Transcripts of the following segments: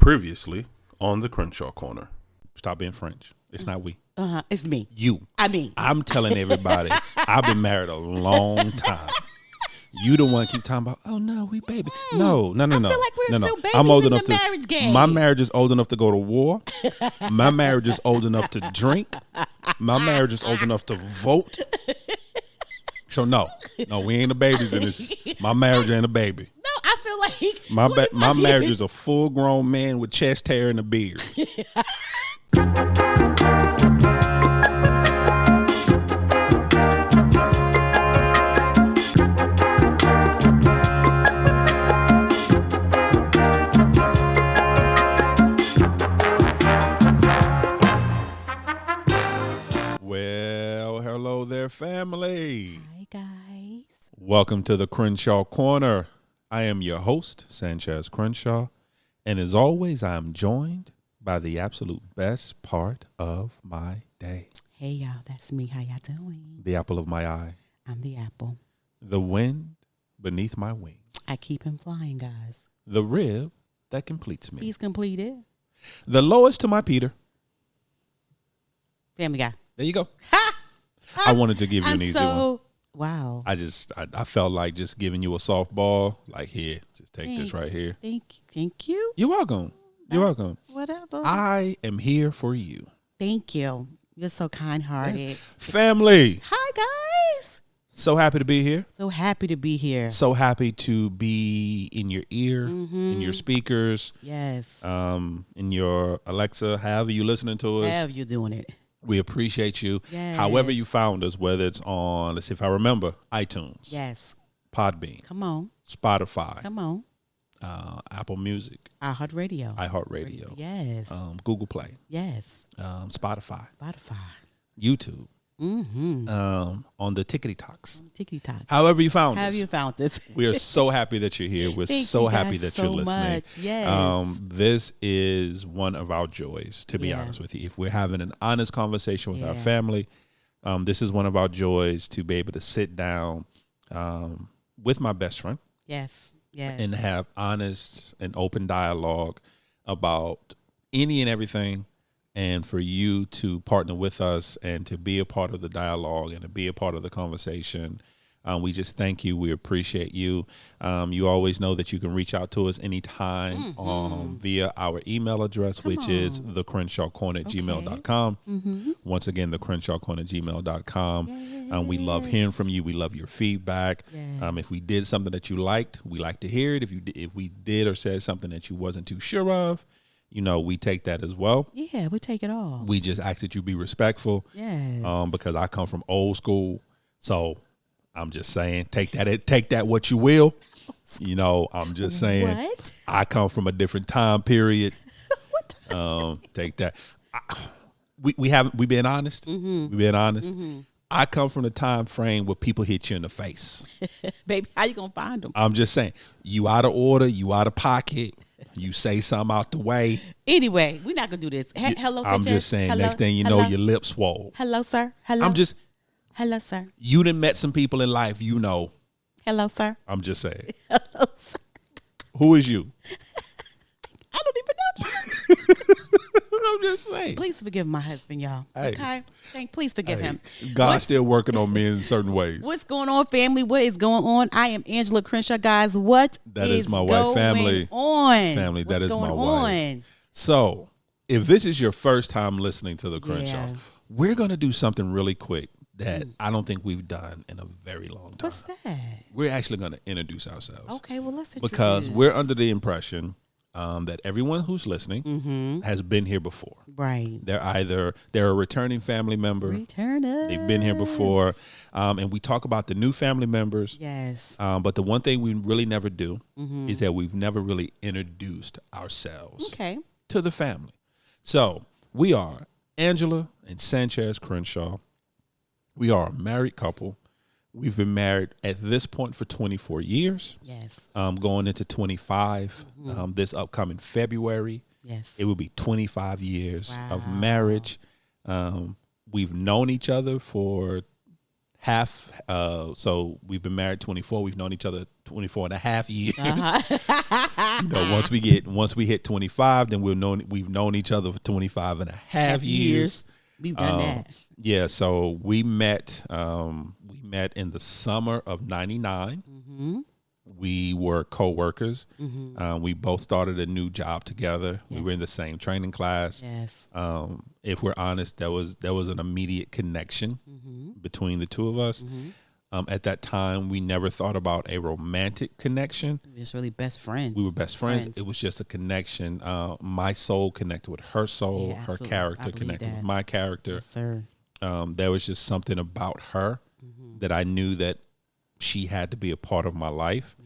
Previously on the Crenshaw Corner. Stop being French. It's not we. It's me. You. I'm telling everybody, I've been married a long time. You the one keep talking about, oh no, we baby. No. I feel like we're still babies I'm old in enough the marriage game. My marriage is old enough to go to war. My marriage is old enough to drink. My marriage is old enough to vote. So no, we ain't the babies in this. My marriage ain't a baby. No, I feel like my marriage is a full grown man with chest hair and a beard. Well, hello there, family. Hi, guys. Welcome to the Crenshaw Corner. I am your host, Sanchez Crenshaw, and as always, I am joined by the absolute best part of my day. Hey, y'all. That's me. How y'all doing? The apple of my eye. I'm the apple. The wind beneath my wing. I keep him flying, guys. The rib that completes me. He's completed. The lowest to my Peter. Family Guy. There you go. Ha! I wanted to give you an easy one. Wow. I felt like just giving you a softball. Like, here, just take this right here. Thank you. You're welcome. You're welcome. Whatever. I am here for you. Thank you. You're so kind-hearted. Family. Hi, guys. So happy to be here. So happy to be here. So happy to be in your ear, in your speakers. Yes. In your Alexa, however you listening to us. However you doing it. We appreciate you. Yes. However you found us, whether it's on, let's see if I remember, iTunes. Yes. Podbean. Come on. Spotify. Come on. Apple Music. iHeartRadio. Yes. Google Play. Yes. Spotify. YouTube. Mm-hmm. On the TikTok. TikTok. However you found us. Have you found this? We are so happy that you're here. We're so happy that you're listening. Much. Yes. This is one of our joys, to be honest with you. If we're having an honest conversation with our family, this is one of our joys to be able to sit down with my best friend. Yes. And have honest and open dialogue about any and everything. And for you to partner with us and to be a part of the dialogue and to be a part of the conversation. We just thank you. We appreciate you. You always know that you can reach out to us anytime via our email address, which is thecrenshawcorner@gmail.com. Once again, thecrenshawcorner@gmail.com. We love hearing from you. We love your feedback. If we did something that you liked, we like to hear it. If we did or said something that you wasn't too sure of, we take that as well. Yeah, we take it all. We just ask that you be respectful. Yes. Because I come from old school. So I'm just saying, take that what you will. I'm just saying. What? I come from a different time period. What? Take that. We been honest. We've been honest. I come from the time frame where people hit you in the face. Baby, how you gonna find them? I'm just saying, you out of order, you out of pocket. You say something out the way. Anyway, we're not gonna do this. Hello, I'm just saying. Hello, next thing you know, your lips swole. Hello, sir. Hello. Hello, sir. You done met some people in life. Hello, sir. I'm just saying. Hello, sir. Who is you? I don't even know. I'm just saying. Please forgive my husband, y'all. Hey. Okay? Please forgive him. God's still working on me in certain ways. What's going on, family? What is going on? I am Angela Crenshaw, guys. That is my wife, family. Family, that is my wife. So, if this is your first time listening to the Crenshaws, we're going to do something really quick that I don't think we've done in a very long time. What's that? We're actually going to introduce ourselves. Okay, well, let's introduce. Because we're under the impression that everyone who's listening has been here before. Right. They're a returning family member. Returners. They've been here before. And we talk about the new family members. Yes. But the one thing we really never do is that we've never really introduced ourselves to the family. So we are Angela and Sanchez Crenshaw. We are a married couple. We've been married at this point for 24 years. Yes. Going into 25 this upcoming February. Yes. It will be 25 years of marriage. We've known each other for half. So we've been married 24. We've known each other 24 and a half years. Once we hit 25, then we've known each other for 25 and a half years. We've done that. Yeah. So we met in the summer of '99. Mm-hmm. We were co-workers. Mm-hmm. We both started a new job together. Yes. We were in the same training class. Yes. If we're honest, there was an immediate connection between the two of us. At that time, we never thought about a romantic connection. We were just really best friends. We were best friends. It was just a connection. My soul connected with her soul. Yeah, her absolutely. character connected with my character. Yes, sir. There was just something about her that I knew that she had to be a part of my life.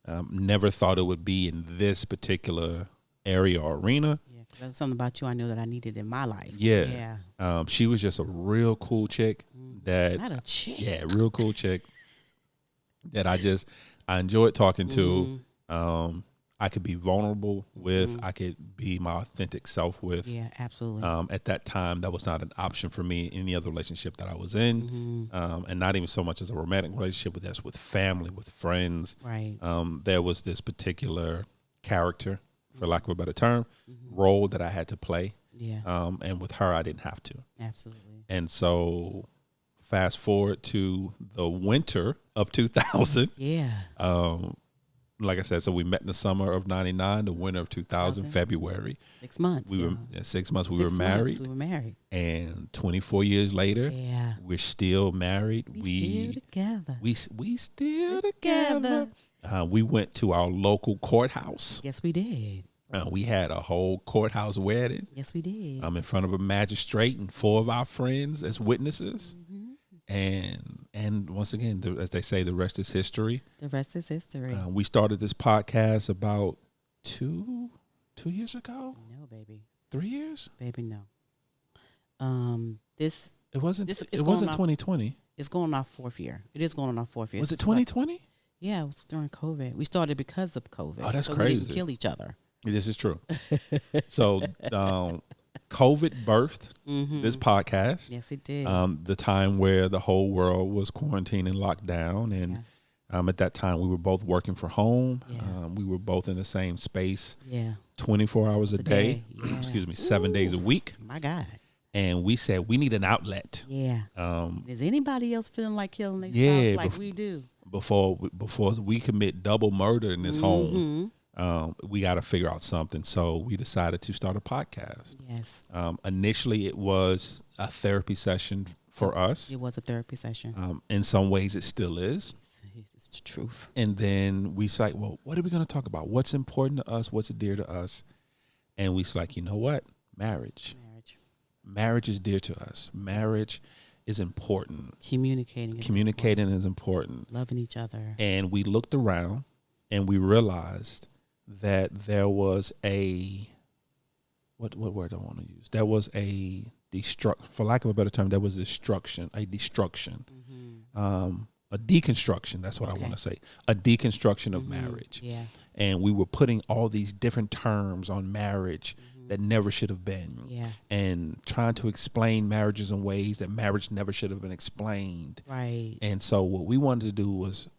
Yeah. Never thought it would be in this particular area or arena. Yeah, 'cause there was something about you I knew that I needed in my life. Yeah. Yeah. She was just a real cool chick that, Not a chick. yeah, real cool chick that I enjoyed talking to. I could be vulnerable with. I could be my authentic self with. Yeah, absolutely. At that time, that was not an option for me in any other relationship that I was in, and not even so much as a romantic relationship, but that's with family, with friends. Right. There was this particular character, for lack of a better term, role that I had to play. Yeah. And with her, I didn't have to. Absolutely. And so, fast forward to the winter of 2000. Yeah. Like I said, so we met in the summer of '99, the winter of 2000, February. 6 months. We were 6 months. We were 6 married. months we were married. And 24 years later, Yeah. we're still married. We still together. We still together. We went to our local courthouse. Yes, we did. We had a whole courthouse wedding. Yes, we did. In front of a magistrate and 4 of our friends as witnesses. And once again, as they say, the rest is history. The rest is history. We started this podcast about two years ago. No, baby. 3 years? Baby, no. It wasn't. This is It going wasn't off- 2020. It's going on our 4th year. It is going on our 4th year. Was it This is like- 2020? Yeah, it was during COVID. We started because of COVID. Oh, that's so crazy. We didn't kill each other. This is true. So, COVID birthed this podcast. Yes, it did. The time where the whole world was quarantined and locked down, and at that time we were both working from home. Yeah. We were both in the same space, Yeah. 24 hours a day. Yeah. Excuse me, 7 days a week. My God. And we said we need an outlet. Yeah. Is anybody else feeling like killing themselves Yeah, like we do? Before we commit double murder in this home. We got to figure out something. So we decided to start a podcast. Yes. Initially, it was a therapy session for us. It was a therapy session. In some ways, it still is. It's the truth. And then we said, well, what are we going to talk about? What's important to us? What's dear to us? And we like, you know what? Marriage. Marriage is dear to us. Marriage is important. Communicating is important. Loving each other. And we looked around and we realized that there was what word do I want to use? There was for lack of a better term, there was a destruction, a deconstruction. That's what I want to say. A deconstruction of marriage. Yeah. And we were putting all these different terms on marriage that never should have been. Yeah. And trying to explain marriages in ways that marriage never should have been explained. Right. And so what we wanted to do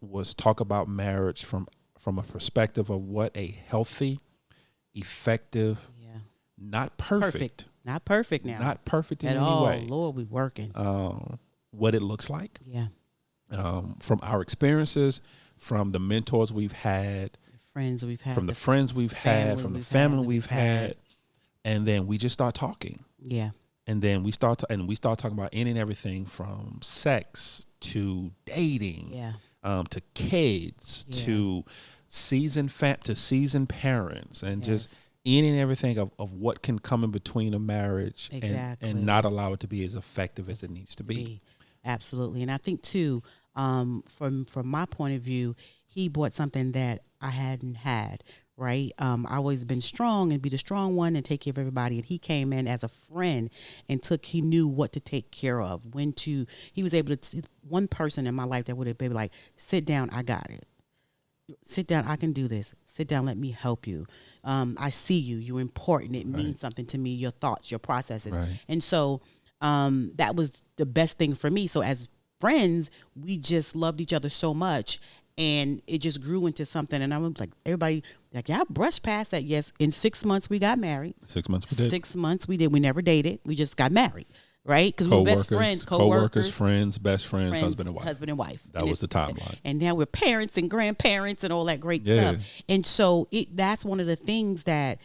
was talk about marriage from a perspective of what a healthy, effective, not perfect. Not perfect now. Not perfect in at any all. way. Lord, we working. What it looks like. Yeah. From our experiences, from the mentors we've had, The friends we've had, from the friends we've had, from the family we've had, and then we just start talking. Yeah. And then we start talking about any and everything from sex to dating, to kids, to seasoned parents, and just any and everything of what can come in between a marriage and not allow it to be as effective as it needs to be. Absolutely. And I think too, from my point of view, he brought something that I hadn't had. Right. I always been strong and be the strong one and take care of everybody. And he came in as a friend and he knew what to take care of, he was able to, one person in my life that would have been like, sit down, I got it. Sit down, I can do this. Sit down, let me help you. I see you. You're important. It means something to me, your thoughts, your processes. Right. And so that was the best thing for me. So as friends, we just loved each other so much. And it just grew into something. And I was like, everybody, like, yeah, I brushed past that. Yes, in 6 months, we got married. 6 months we did. 6 months we did. We never dated. We just got married, right? Because we were best friends, co-workers, friends, best friends, husband and wife. Husband and wife. That was the timeline. And now we're parents and grandparents and all that great stuff. And so that's one of the things that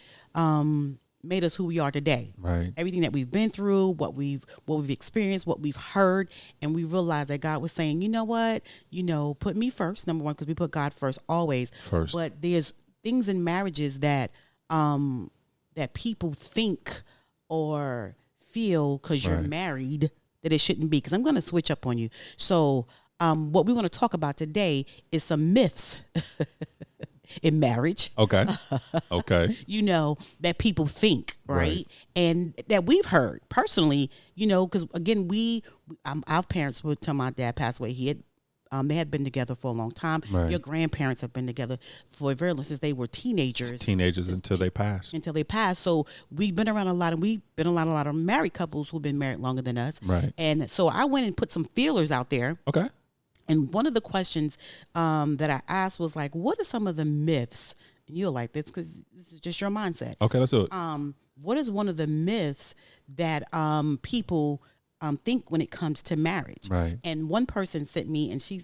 made us who we are today. Right. Everything that we've been through, what we've experienced, what we've heard, and we realized that God was saying, you know what, put me first, number one, because we put God first always. First. But there's things in marriages that that people think or feel because you're married that it shouldn't be. Because I'm going to switch up on you. So what we want to talk about today is some myths in marriage. Okay. That people think, right? And that we've heard personally, because again, our parents would tell my dad passed away. They had been together for a long time. Right. Your grandparents have been together for a very long, since they were teenagers. Until they passed. So we've been around a lot, and we've been around a lot of married couples who've been married longer than us. Right. And so I went and put some feelers out there. Okay. And one of the questions that I asked was like, what are some of the myths? And you'll like this because this is just your mindset. Okay, let's do it. What is one of the myths that people think when it comes to marriage? Right. And one person sent me, and she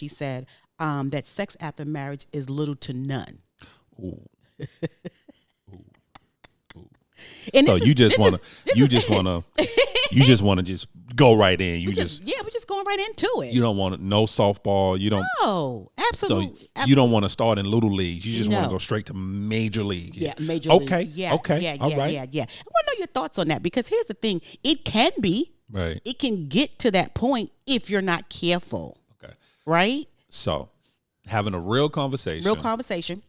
said that sex after marriage is little to none. Ooh. And so you just want to just go right in. We're just going right into it. You don't want no softball. You don't. No, absolutely. So you don't want to start in little leagues. You just want to go straight to major league. Yeah, major league. Okay. Yeah. Okay. Yeah. All yeah. right. Yeah. I want to know your thoughts on that, because here's the thing: it can be. Right. It can get to that point if you're not careful. Okay. Right. So, having a real conversation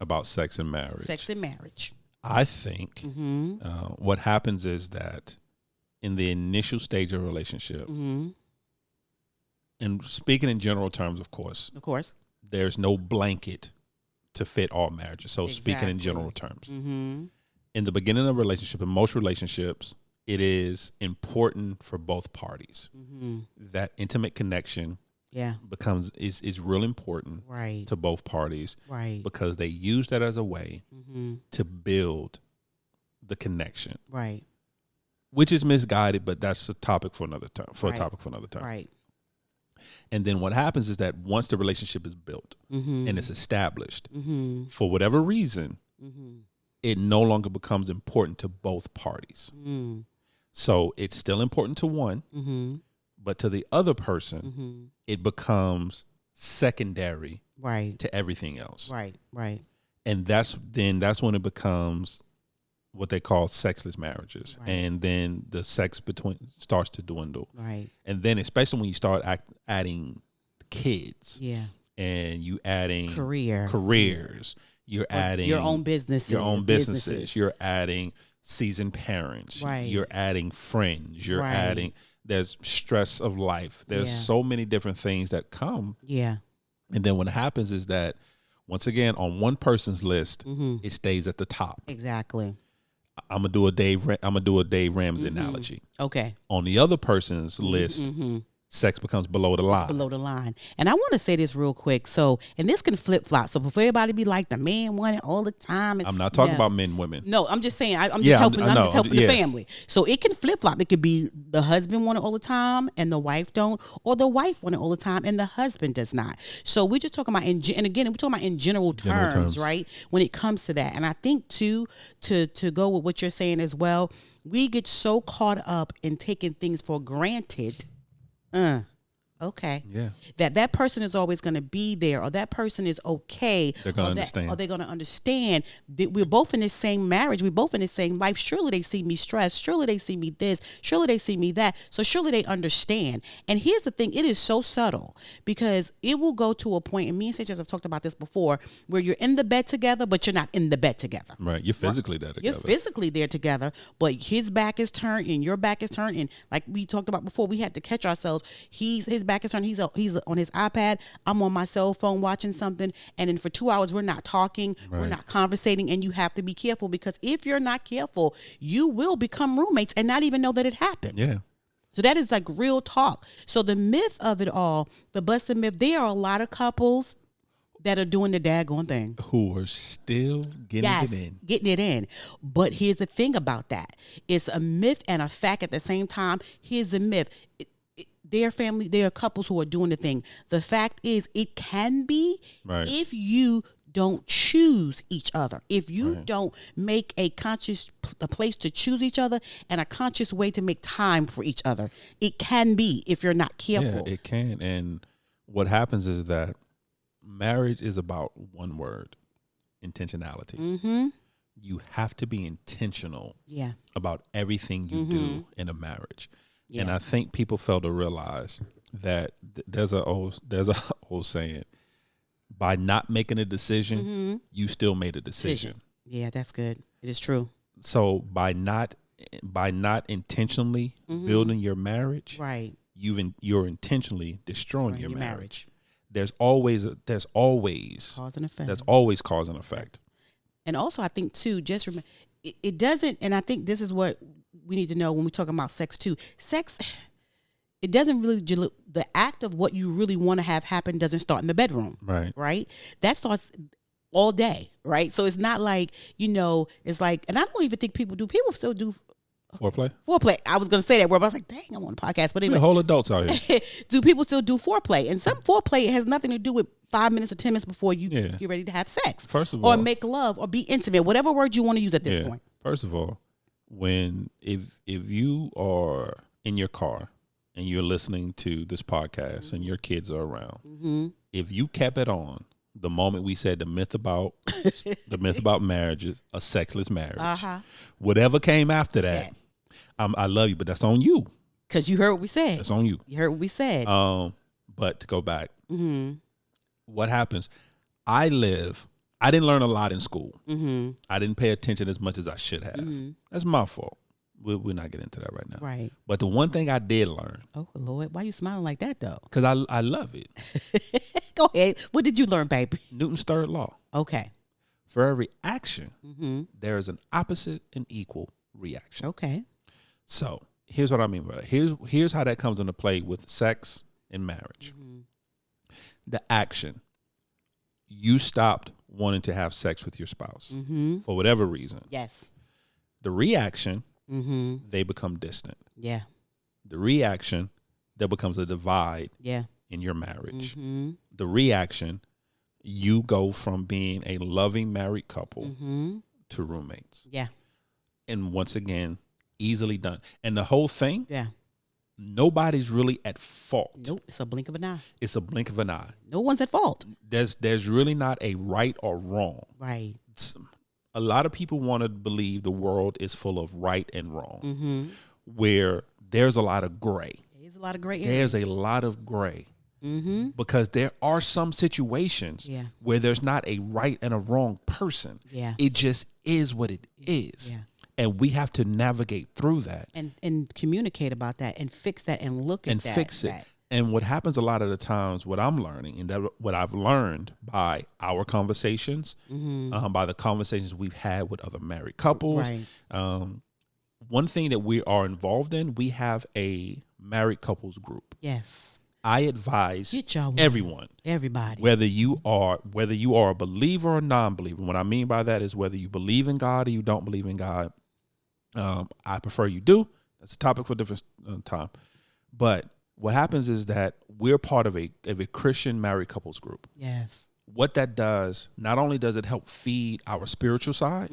about sex and marriage. I think what happens is that in the initial stage of a relationship, and speaking in general terms, of course, there's no blanket to fit all marriages. So speaking in general terms, in the beginning of a relationship, in most relationships, it is important for both parties. That intimate connection is real important to both parties, because they use that as a way to build the connection, which is misguided, but that's a topic for another time. Right. And then what happens is that once the relationship is built and it's established, for whatever reason, it no longer becomes important to both parties. So it's still important to one, but to the other person, it becomes secondary to everything else. Right. And that's when it becomes what they call sexless marriages. And then the sex between starts to dwindle. Right. And then especially when you start adding kids. Yeah. And you adding careers. You're adding your own businesses. You're adding seasoned parents. Right. You're adding friends. You're adding, there's stress of life. There's so many different things that come. Yeah. And then what happens is that, once again, on one person's list, it stays at the top. Exactly. I'm gonna do a Dave Ramsey analogy. Okay. On the other person's list, sex becomes below the line. It's below the line. And I want to say this real quick. So, and this can flip flop. So before everybody be like, the man want it all the time. I'm not talking about men, women. No, I'm just saying, I'm just helping the family. So it can flip flop. It could be the husband want it all the time and the wife don't, or the wife want it all the time and the husband does not. So we're just talking about, and again, we're talking about in general terms, right? When it comes to that. And I think too, to go with what you're saying as well, we get so caught up in taking things for granted. Okay. Yeah. That person is always going to be there, or that person is okay. They're going to understand. Or they're going to understand that we're both in the same marriage. We're both in the same life. Surely they see me stressed. Surely they see me this. Surely they see me that. So surely they understand. And here's the thing. It is so subtle, because it will go to a point, and me and Sanchez have talked about this before, where you're in the bed together, but you're not in the bed together. Right. You're physically there together. You're physically there together, but his back is turned and your back is turned. And like we talked about before, we had to catch ourselves. His back is turned. He's on his iPad. I'm on my cell phone watching something. And then for 2 hours, we're not talking. Right. We're not conversating. And you have to be careful, because if you're not careful, you will become roommates and not even know that it happened. Yeah. So that is like real talk. So the myth of it all, the busted myth, there are a lot of couples that are doing the daggone thing. Who are still getting it in. Getting it in. But here's the thing about that. It's a myth and a fact at the same time. Here's the myth. There are couples who are doing the thing. The fact is, it can be if you don't choose each other. If you don't make a place to choose each other and a conscious way to make time for each other. It can be if you're not careful. Yeah, it can. And what happens is that marriage is about one word: intentionality. Mm-hmm. You have to be intentional Yeah. about everything you do in a marriage. Yeah. And I think people fail to realize that there's a old saying: by not making a decision, you still made a decision. Yeah, that's good. It is true. So by not intentionally building your marriage, Right. you're intentionally destroying your marriage. marriage. There's always Cause and effect. There's always cause and effect. And also, I think too, just remember, it doesn't. And I think this is what we need to know when we're talking about sex too. Sex, it doesn't really. The act of what you really want to have happen doesn't start in the bedroom. Right. Right. That starts all day. Right. So it's not like, it's like, and I don't even think people do. People still do Foreplay. I was going to say that word, but I was like, dang, I'm on a podcast. But anyway, We're whole adults out here. do people still do foreplay? And some foreplay has nothing to do with 5 minutes or 10 minutes before you get ready to have sex. First of all, or make love or be intimate, whatever word you want to use at this point. First of all, if you are in your car and you're listening to this podcast and your kids are around, if you kept it on the moment we said the myth about marriage is a sexless marriage, whatever came after that, I love you, but that's on you. Because you heard what we said. That's on you. You heard what we said. But to go back, what happens? I didn't learn a lot in school. I didn't pay attention as much as I should have. That's my fault. We're not getting into that right now. Right. But the one thing I did learn. Oh, Lord. Why are you smiling like that, though? Because I love it. Go ahead. What did you learn, baby? Newton's third law. Okay. For every action, there is an opposite and equal reaction. Okay. So here's what I mean by that. Here's how that comes into play with sex and marriage. The action. You stopped wanting to have sex with your spouse for whatever reason. Yes. The reaction, they become distant. Yeah. The reaction, there becomes a divide in your marriage. The reaction, you go from being a loving married couple to roommates. Yeah. And once again, easily done. And the whole thing, nobody's really at fault. Nope. It's a blink of an eye. It's a blink of an eye. No one's at fault. There's really not a right or wrong. Right. A lot of people want to believe the world is full of right and wrong, where there's a lot of gray. There's a lot of gray areas. There's a lot of gray. Because there are some situations where there's not a right and a wrong person. Yeah. It just is what it is. Yeah. And we have to navigate through that. And communicate about that and fix that and look at and that. Fix it. And what happens a lot of the times, what I'm learning and what I've learned by our conversations, by the conversations we've had with other married couples, one thing that we are involved in, we have a married couples group. Yes. I advise everybody, whether you are a believer or non-believer. What I mean by that is whether you believe in God or you don't believe in God. I prefer you do. That's a topic for a different time. But what happens is that we're part of a Christian married couples group. Yes. What that does, not only does it help feed our spiritual side,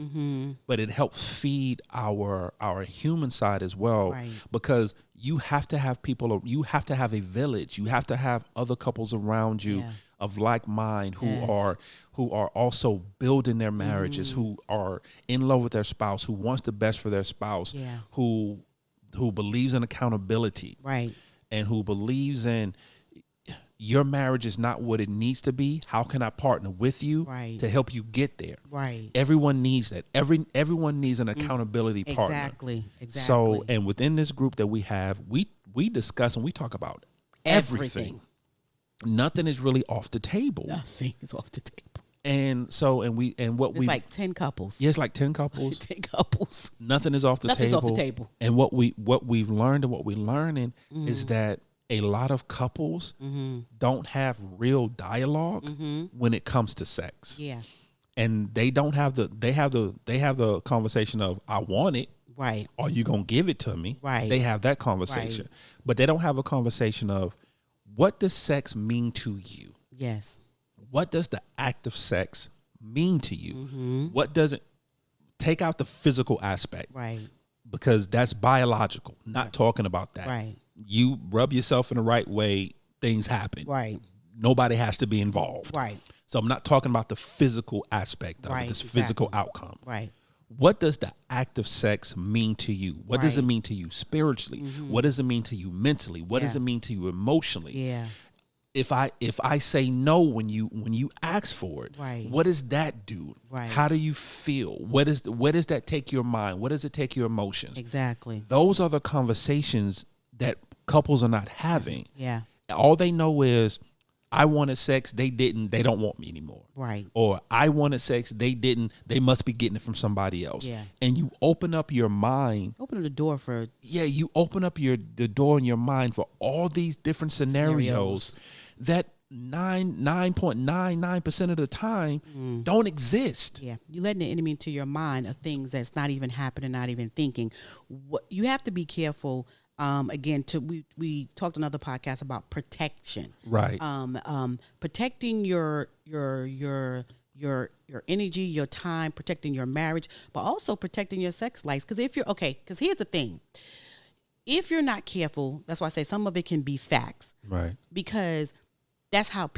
but it helps feed our human side as well. Right. Because you have to have people, you have to have a village, you have to have other couples around you of like mind who are also building their marriages, who are in love with their spouse, who wants the best for their spouse, who believes in accountability. Right. And who believes in your marriage is not what it needs to be. How can I partner with you to help you get there? Right. Everyone needs that. Everyone needs an accountability partner. Exactly. So, and within this group that we have, we discuss and we talk about everything. Nothing is really off the table. Nothing is off the table. And so, and what It's like 10 couples. yeah, it's like 10 couples. 10 couples. Nothing is off the Nothing's table. off the table. And what we've learned and what we're learning is that a lot of couples don't have real dialogue when it comes to sex. Yeah. And they don't have they have the conversation of, I want it. Right. Are you going to give it to me? Right. They have that conversation. But they don't have a conversation of, what does sex mean to you? Yes. What does the act of sex mean to you? What does it take out the physical aspect? Right. Because that's biological. Not talking about that. Right. You rub yourself in the right way, things happen. Right. Nobody has to be involved. Right. So I'm not talking about the physical aspect of it, this physical outcome. Right. What does the act of sex mean to you? What does it mean to you spiritually? What does it mean to you mentally? What does it mean to you emotionally? Yeah. If I say no when you ask for it, what does that do? Right. How do you feel? Where does that take your mind? What does it take your emotions? Exactly. Those are the conversations that couples are not having. Yeah. All they know is, I wanted sex, they don't want me anymore. Right. Or I wanted sex, they must be getting it from somebody else. Yeah. And you open up your mind. Open the door for. Yeah, you open up the door in your mind for all these different scenarios that 9.99% of the time don't exist. Yeah. You're letting the enemy into your mind of things that's not even happening, not even thinking. What you have to be careful. Again, we talked on another podcast about protection, right? Protecting your energy, your time, protecting your marriage, but also protecting your sex life. Because because here's the thing: if you're not careful, that's why I say some of it can be facts, right? Because that's how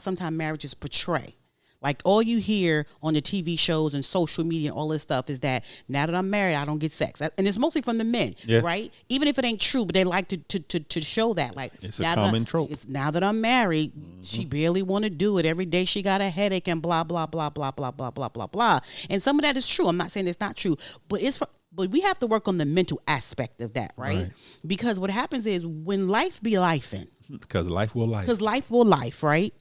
sometimes marriages portray. Like, all you hear on the TV shows and social media and all this stuff is that now that I'm married, I don't get sex. And it's mostly from the men, right? Even if it ain't true, but they like to show that. Like, it's a common trope. It's now that I'm married, she barely want to do it. Every day she got a headache and blah, blah, blah, blah, blah, blah, blah, blah, blah. And some of that is true. I'm not saying it's not true, but but we have to work on the mental aspect of that, right? Because what happens is when life be lifing. Because life will life. Because life will life, right?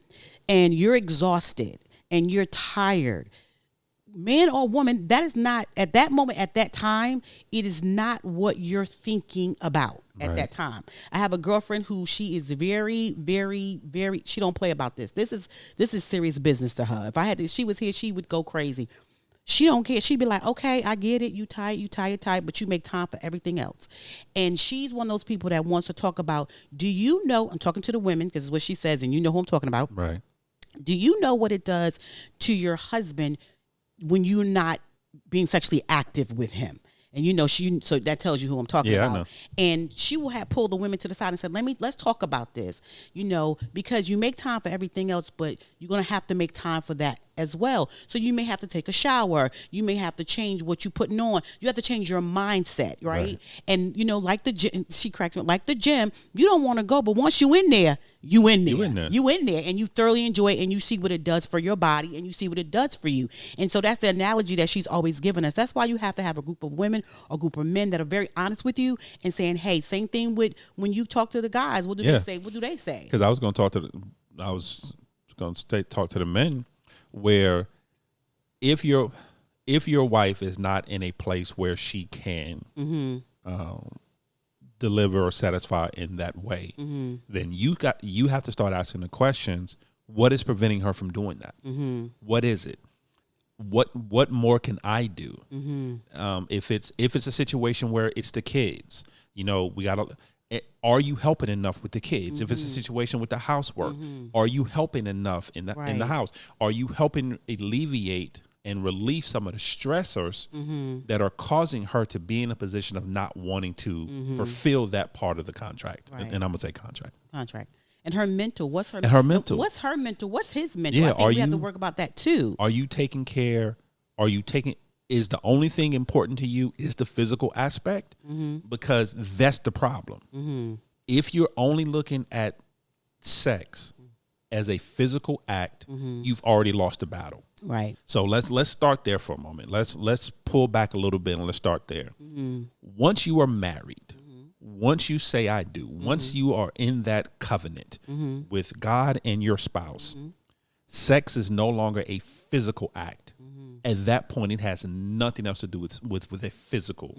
And you're exhausted. And you're tired, man or woman, that is not, at that moment, at that time, it is not what you're thinking about at that time. I have a girlfriend who she is very, very, very, she don't play about this. This is serious business to her. If she was here, she would go crazy. She don't care. She'd be like, okay, I get it. You tired, but you make time for everything else. And she's one of those people that wants to talk about, do you know, I'm talking to the women, because it's what she says, and you know who I'm talking about. Right. Do you know what it does to your husband when you're not being sexually active with him? And so that tells you who I'm talking about. I know. And she will have pulled the women to the side and said, let's talk about this, because you make time for everything else, but you're going to have to make time for that as well. So you may have to take a shower. You may have to change what you're putting on. You have to change your mindset, right? And, like the gym, she cracks me, like the gym, you don't want to go, but once you in there, you in there, and you thoroughly enjoy it, and you see what it does for your body, and you see what it does for you. And so that's the analogy that she's always given us. That's why you have to have a group of women or a group of men that are very honest with you and saying, hey, same thing with when you talk to the guys. What do they say? What do they say? Because I was going to talk to the men, where if your wife is not in a place where she can deliver or satisfy in that way, then you have to start asking the questions. What is preventing her from doing that? What is it? What more can I do? If it's a situation where it's the kids, are you helping enough with the kids? If it's a situation with the housework, are you helping enough in the house? Are you helping alleviate and relieve some of the stressors that are causing her to be in a position of not wanting to fulfill that part of the contract? And I'm gonna say contract. And her mental, what's her mental? What's her mental? What's his mental? Yeah, I think we have to work about that too. Are you taking care? Is the only thing important to you is the physical aspect? Because that's the problem. If you're only looking at sex as a physical act, you've already lost the battle. Right. So let's start there for a moment. Let's pull back a little bit and let's start there. Once you are married, once you say I do, once you are in that covenant with God and your spouse, sex is no longer a physical act. At that point, it has nothing else to do with a physical.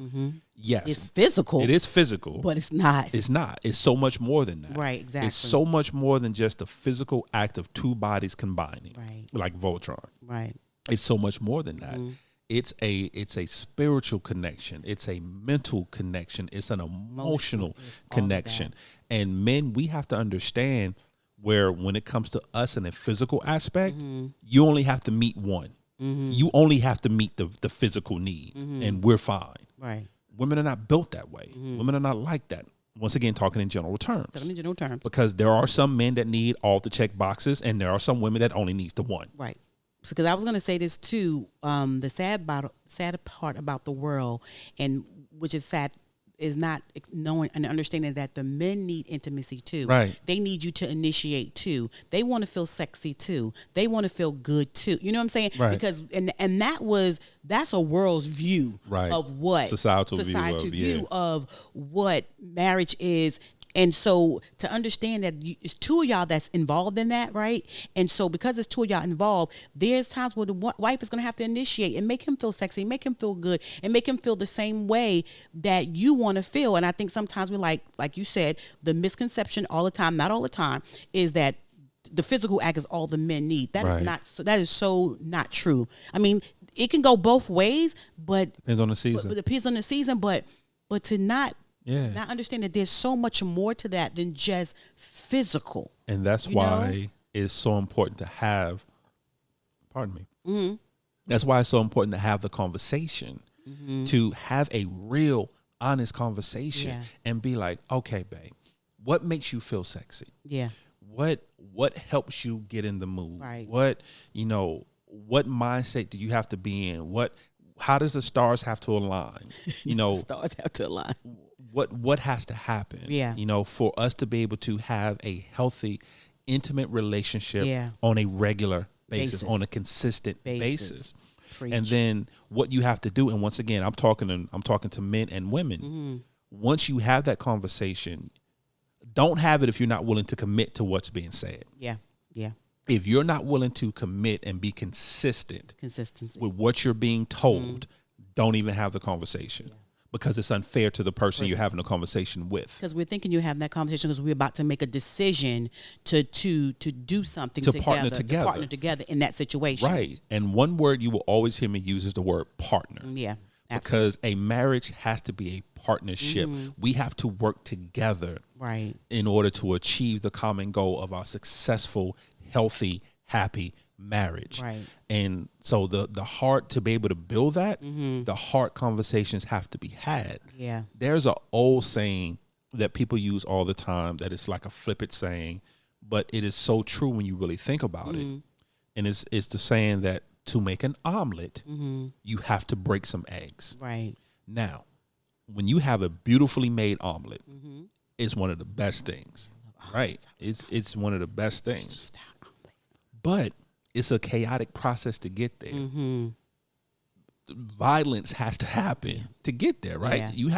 Yes, It's physical. it is physical, but it's not. it's not. It's so much more than that. Right, exactly. It's so much more than just the physical act of two bodies combining, Right. like Voltron. Right. It's so much more than that. It's a spiritual connection. It's a mental connection. It's an emotional It's all of connection. And men, we have to understand where when it comes to us in a physical aspect, you only have to meet one. You only have to meet the physical need, and we're fine. Right. Women are not built that way. Women are not like that. Once again, talking in general terms. Talking in general terms. Because there are some men that need all the check boxes, and there are some women that only needs the one. Right. Because I was going to say this too. The sad part about the world, and which is sad, is not knowing and understanding that the men need intimacy too. Right. They need you to initiate too. They want to feel sexy too. They want to feel good too. You know what I'm saying? Right. Because and that's a world's view Right. of what Societal view of what marriage is. And so to understand that it's two of y'all that's involved in that, right? And so because it's two of y'all involved, there's times where the wife is going to have to initiate and make him feel sexy, make him feel good, and make him feel the same way that you want to feel. And I think sometimes we like you said, the misconception all the time, not all the time, is that the physical act is all the men need. That is Right. not so. That is so not true. I mean, it can go both ways, but Depends on the season. but it depends on the season. But to not understand that there's so much more to that than just physical. And that's why it's so important to have, pardon me, that's why it's so important to have the conversation, to have a real, honest conversation and be like, okay, babe, what makes you feel sexy? Yeah. What helps you get in the mood? Right. What mindset do you have to be in? How does the stars have to align? Stars have to align. What has to happen? Yeah. For us to be able to have a healthy, intimate relationship Yeah. on a regular basis, Basis. on a consistent basis. Preach. And then what you have to do, and once again, I'm talking to men and women. Once you have that conversation, don't have it if you're not willing to commit to what's being said. Yeah. Yeah. If you're not willing to commit and be consistent Consistency. with what you're being told, don't even have the conversation because it's unfair to the person you're having a conversation with. Because we're thinking you're having that conversation because we're about to make a decision to do something To together, partner together. to partner together in that situation. Right. And one word you will always hear me use is the word partner. Yeah. Because a marriage has to be a partnership. We have to work together Right. in order to achieve the common goal of our successful, healthy, happy marriage. Right. And so the heart to be able to build that, the heart conversations have to be had. Yeah. There's an old saying that people use all the time that it's like a flippant saying, but it is so true when you really think about it. And it's the saying that to make an omelet, you have to break some eggs. Right. Now, when you have a beautifully made omelet, it's one of the best things, right? It's one of the best things. But it's a chaotic process to get there. Violence has to happen to get there, right? Yeah, you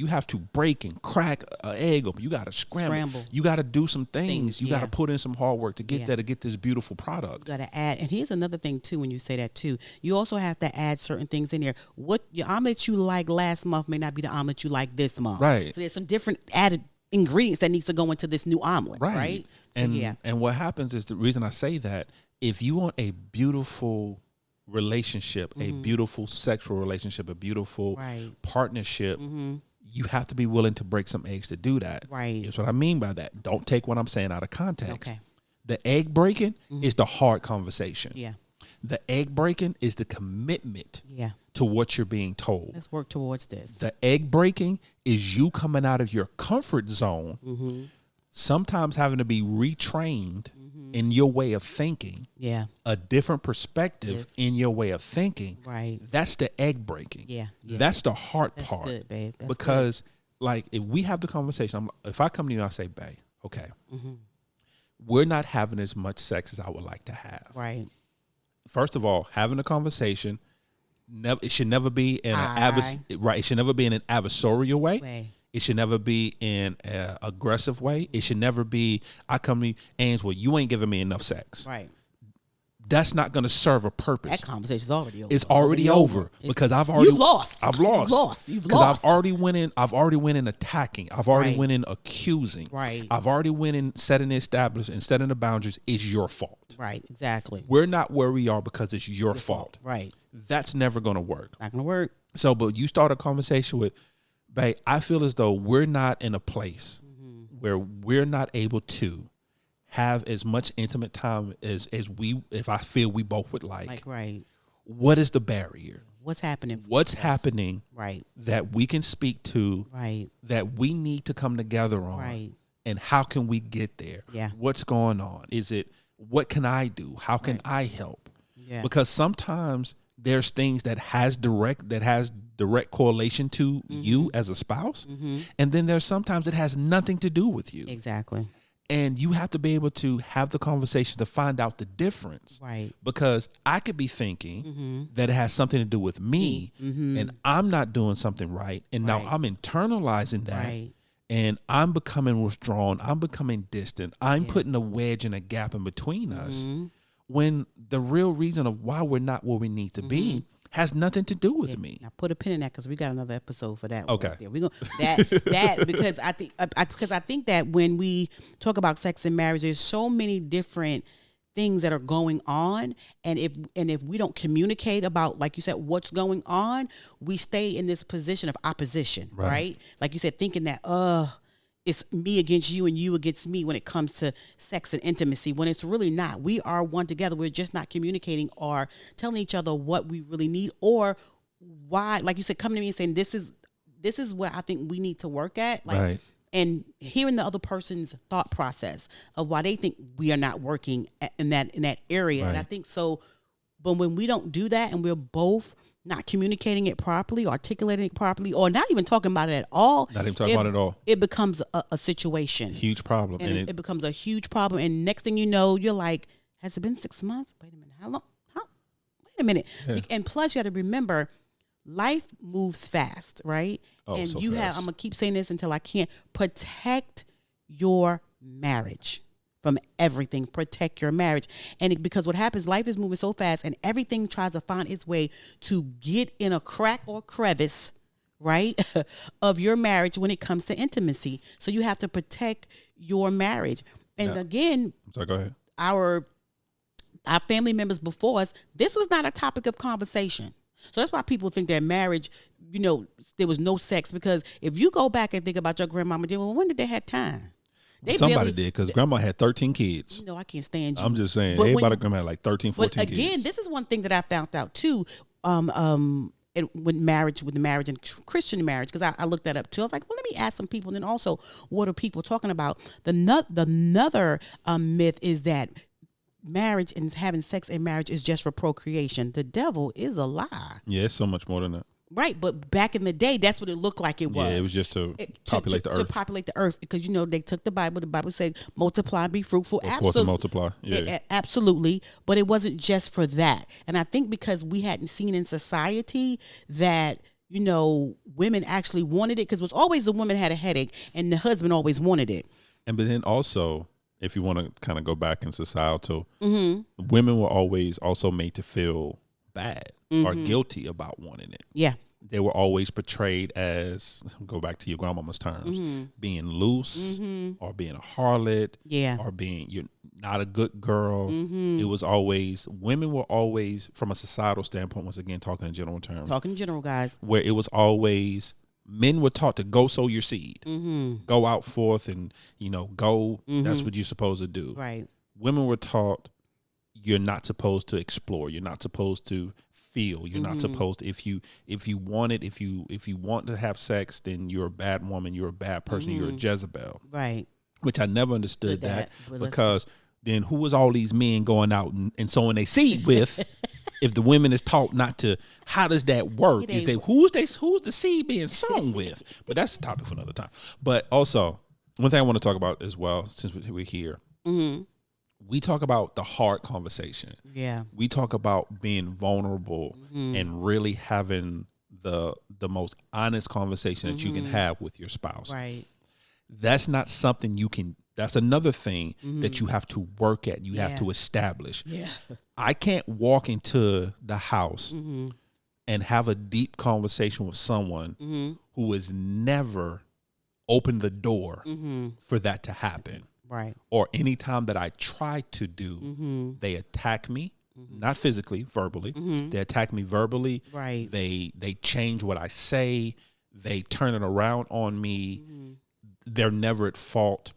have to break and crack an egg open. You got to scramble. You got to do some things. You got to put in some hard work to get there, to get this beautiful product. Got to add, and here's another thing too. When you say that too, you also have to add certain things in there. What your omelet you like last month may not be the omelet you like this month, Right? So there's some different added ingredients that needs to go into this new omelet, right? So, and what happens is, the reason I say that, if you want a beautiful relationship, a beautiful sexual relationship, a beautiful partnership, you have to be willing to break some eggs to do that. Right. That's what I mean by that. Don't take what I'm saying out of context. Okay. The egg breaking is the hard conversation. Yeah. The egg breaking is the commitment to what you're being told. Let's work towards this. The egg breaking is you coming out of your comfort zone, sometimes having to be retrained in your way of thinking, a different perspective in your way of thinking. Right. That's the egg breaking. Yeah. That's the hard That's part. good, babe. That's because like if we have the conversation, if I come to you and I say, babe, okay, we're not having as much sex as I would like to have. Right. First of all, having a conversation, it should never be in it should never be in an adversarial way. It should never be in an aggressive way. It should never be, I come to you, Ains, well, you ain't giving me enough sex. Right. that's not going to serve a That purpose. conversation's already over. It's already over because I've already You've lost. I've lost. You've lost. You've Because lost. I've already went in attacking. I've already Right. went in accusing. Right. I've already went in setting the established and setting the boundaries. It's your fault. Right. Exactly. We're not where we are because it's your fault. Right. That's never going to work. Not gonna work. So, but you start a conversation with, babe, I feel as though we're not in a place where we're not able to have as much intimate time as we, if I feel we both would like. Right. What is the barrier? What's happening? What's happening Right. that we can speak to, Right. that we need to come together on? Right. And how can we get there? Yeah. What's going on? Is it, what can I do? How can I help? Yeah. Because sometimes there's things that has direct correlation to you as a spouse. And then there's sometimes it has nothing to do with you. Exactly. And you have to be able to have the conversation to find out the difference. Right. Because I could be thinking that it has something to do with me and I'm not doing something right. And now I'm internalizing that. Right. And I'm becoming withdrawn. I'm becoming distant. I'm putting a wedge and a gap in between us. When the real reason of why we're not where we need to be has nothing to do with me. Now put a pin in that because we got another episode for that. Okay. One right there. We gonna that because I think that when we talk about sex and marriage, there's so many different things that are going on, and if we don't communicate about, like you said, what's going on, we stay in this position of opposition, right? Like you said, thinking that it's me against you and you against me when it comes to sex and intimacy, when it's really not. We are one together. We're just not communicating or telling each other what we really need or why, like you said, coming to me and saying, this is what I think we need to work at. Like, and hearing the other person's thought process of why they think we are not working in that area. And I think so, but when we don't do that and we're both not communicating it properly, articulating it properly, or not even talking about it at all. Not even talking about it at all. It becomes a situation. Huge problem. And it becomes a huge problem. And next thing you know, you're like, has it been 6 months? Wait a minute. How long? Wait a minute. Yeah. And plus you have to remember, life moves fast, right? Oh, and so you fast. have, I'm going to keep saying this until I can't, protect your marriage. From everything, protect your marriage. And because what happens, life is moving so fast and everything tries to find its way to get in a crack or crevice, right, of your marriage when it comes to intimacy. So you have to protect your marriage. And again, sorry, go ahead. Our family members before us, this was not a topic of conversation. So that's why people think that marriage, there was no sex. Because if you go back and think about your grandmama, well, when did they have time? Somebody did, because grandma had 13 kids. I can't stand you. I'm just saying, everybody grandma had like 13, 14 but again, kids. this is one thing that I found out too, with the marriage and Christian marriage, because I looked that up too. I was like, well, let me ask some people. And then also, what are people talking about? Another myth is that marriage and having sex in marriage is just for procreation. The devil is a lie. Yeah, it's so much more than that. Right, but back in the day, that's what it looked like it was. Yeah, it was just to populate the earth. To populate the earth, because they took the Bible. The Bible said, "Multiply, be fruitful." Absolutely, multiply. Yeah, absolutely. But it wasn't just for that. And I think because we hadn't seen in society that women actually wanted it, because it was always the woman had a headache and the husband always wanted it. But then also, if you want to kind of go back in societal, women were always also made to feel bad or guilty about wanting it. Yeah. They were always portrayed as, go back to your grandmama's terms, being loose or being a harlot, or being, you're not a good girl. It was always, women were always, from a societal standpoint, once again, talking in general terms. Talking in general, guys. Where it was always, men were taught to go sow your seed. Go out forth and, go, that's what you're supposed to do. Right. Women were taught, you're not supposed to explore. You're not supposed to feel. You're not supposed to, if you want it, if you want to have sex, then you're a bad woman. You're a bad person. You're a Jezebel. Right. Which I never understood that because then who was all these men going out and sowing their seed with? If the women is taught not to, how does that work? Who's the seed being sown with? But that's a topic for another time. But also, one thing I want to talk about as well, since we're here. We talk about the hard conversation. Yeah. We talk about being vulnerable and really having the most honest conversation that you can have with your spouse. Right. that's not something you can. That's another thing that you have to work at. You have Yeah. to establish. Yeah. I can't walk into the house and have a deep conversation with someone who has never opened the door for that to happen. Right. Or anytime that I try to do, they attack me, not physically, verbally. They attack me verbally. Right. They change what I say. They turn it around on me. They're never at fault.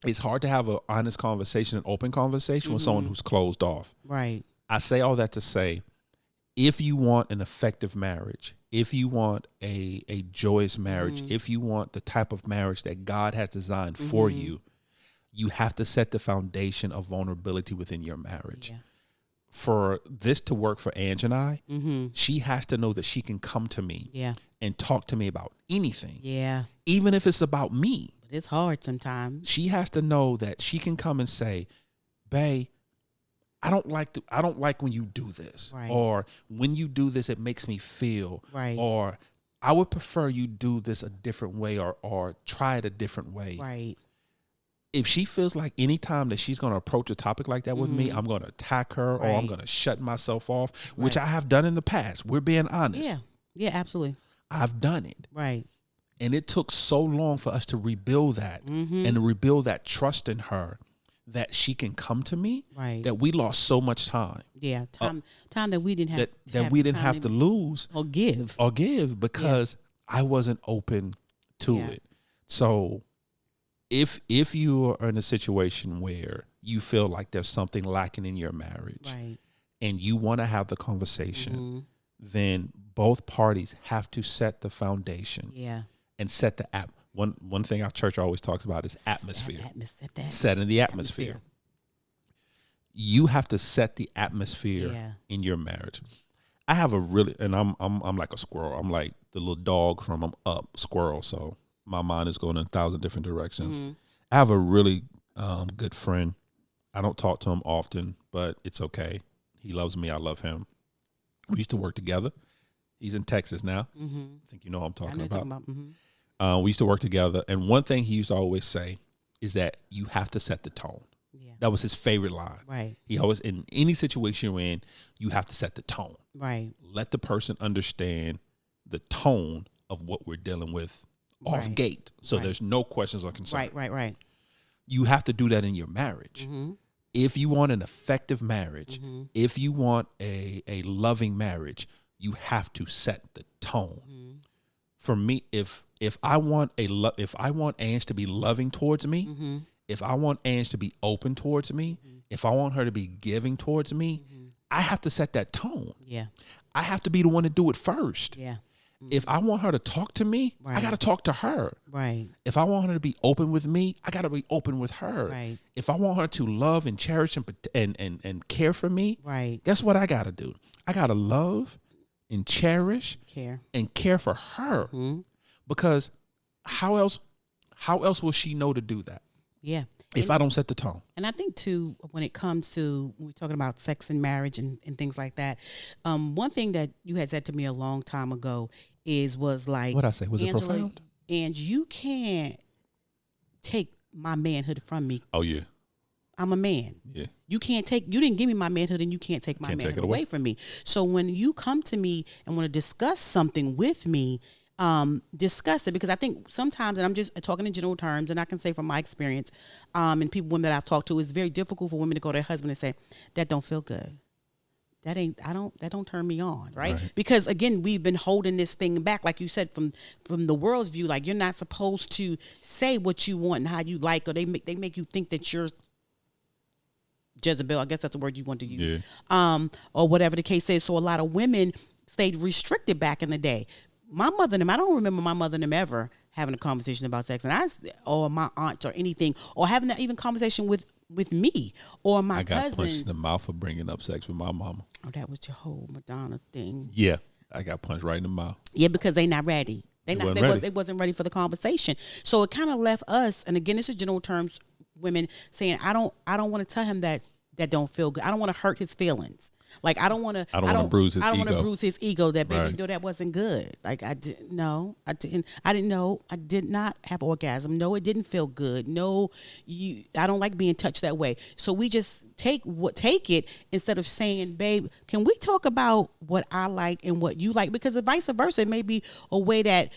It's hard to have an honest conversation, an open conversation with someone who's closed off. Right. I say all that to say, if you want an effective marriage, if you want a joyous marriage, if you want the type of marriage that God has designed for you, you have to set the foundation of vulnerability within your marriage. Yeah. For this to work for Ange and I, she has to know that she can come to me and talk to me about anything. Yeah. Even if it's about me. But it's hard sometimes. She has to know that she can come and say, "Bae, I don't like when you do this." Right. Or when you do this, it makes me feel. Right. Or I would prefer you do this a different way or try it a different way. Right. If she feels like any time that she's going to approach a topic like that with me, I'm going to attack her or I'm Right. going to shut myself off, which I have done in the past. We're being honest. Yeah. Yeah, absolutely. I've done it. Right. And it took so long for us to rebuild that and to rebuild that trust in her that she can come to me, Right. that we lost so much time. Yeah. Time that we didn't have That we didn't have to lose or give. because I wasn't open to it. So if you are in a situation where you feel like there's something lacking in your marriage Right. and you want to have the conversation, then both parties have to set the foundation Yeah. and set the app. One thing our church always talks about is atmosphere. Setting the atmosphere. You have to set the atmosphere in your marriage. I have a really, and I'm like a squirrel. I'm like the little dog from I'm Up, squirrel. So my mind is going in 1,000 different directions. I have a really good friend. I don't talk to him often, but it's okay. He loves me. I love him. We used to work together. He's in Texas now. I think you know what I'm talking about. We used to work together. And one thing he used to always say is that you have to set the tone. Yeah. That was his favorite line. Right. He always, in any situation you're in, you have to set the tone. Right. Let the person understand the tone of what we're dealing with off gate. So there's no questions or concerns. Right. You have to do that in your marriage. If you want an effective marriage, if you want a loving marriage, you have to set the tone. For me, if I want Ange to be loving towards me, if I want Ange to be open towards me, if I want her to be giving towards me, I have to set that tone. Yeah. I have to be the one to do it first. Yeah. If I want her to talk to me, I got to talk to her. Right. If I want her to be open with me, I got to be open with her. Right. If I want her to love and cherish and care for me, Right. guess what I got to do? I got to love and cherish Care. and care for her. Because how else will she know to do that Yeah. if I don't set the tone? And I think too, when it comes to when we're talking about sex and marriage and things like that, one thing that you had said to me a long time ago was like, What'd I say? Was it Angela, profound? And you can't take my manhood from me. Oh yeah. I'm a man. Yeah. You didn't give me my manhood and you can't take my manhood away from me. So when you come to me and want to discuss something with me, discuss it, because I think sometimes, and I'm just talking in general terms, and I can say from my experience, and women that I've talked to, it's very difficult for women to go to their husband and say, that don't feel good. That don't turn me on. Right. Because again, we've been holding this thing back, like you said, from the world's view, like you're not supposed to say what you want and how you like, or they make you think that you're Jezebel, I guess that's the word you want to use, or whatever the case is. So a lot of women stayed restricted back in the day. My mother and them, I don't remember my mother and them ever having a conversation about sex, or my aunts or anything, or having that even conversation with me or my cousins. I got punched in the mouth for bringing up sex with my mama. Oh, that was your whole Madonna thing. Yeah, I got punched right in the mouth. Yeah, because they not ready. They wasn't ready for the conversation. So it kind of left us, and again, this is general terms, women saying, I don't want to tell him that don't feel good. I don't want to hurt his feelings. Like, I don't want to. I don't want to bruise his I don't want to ego. bruise his ego. That baby, Right. no, that wasn't good. Like, I didn't know. I didn't know. I did not have orgasm. No, it didn't feel good. No, I don't like being touched that way. So we just take it instead of saying, babe, can we talk about what I like and what you like? Because vice versa, it may be a way that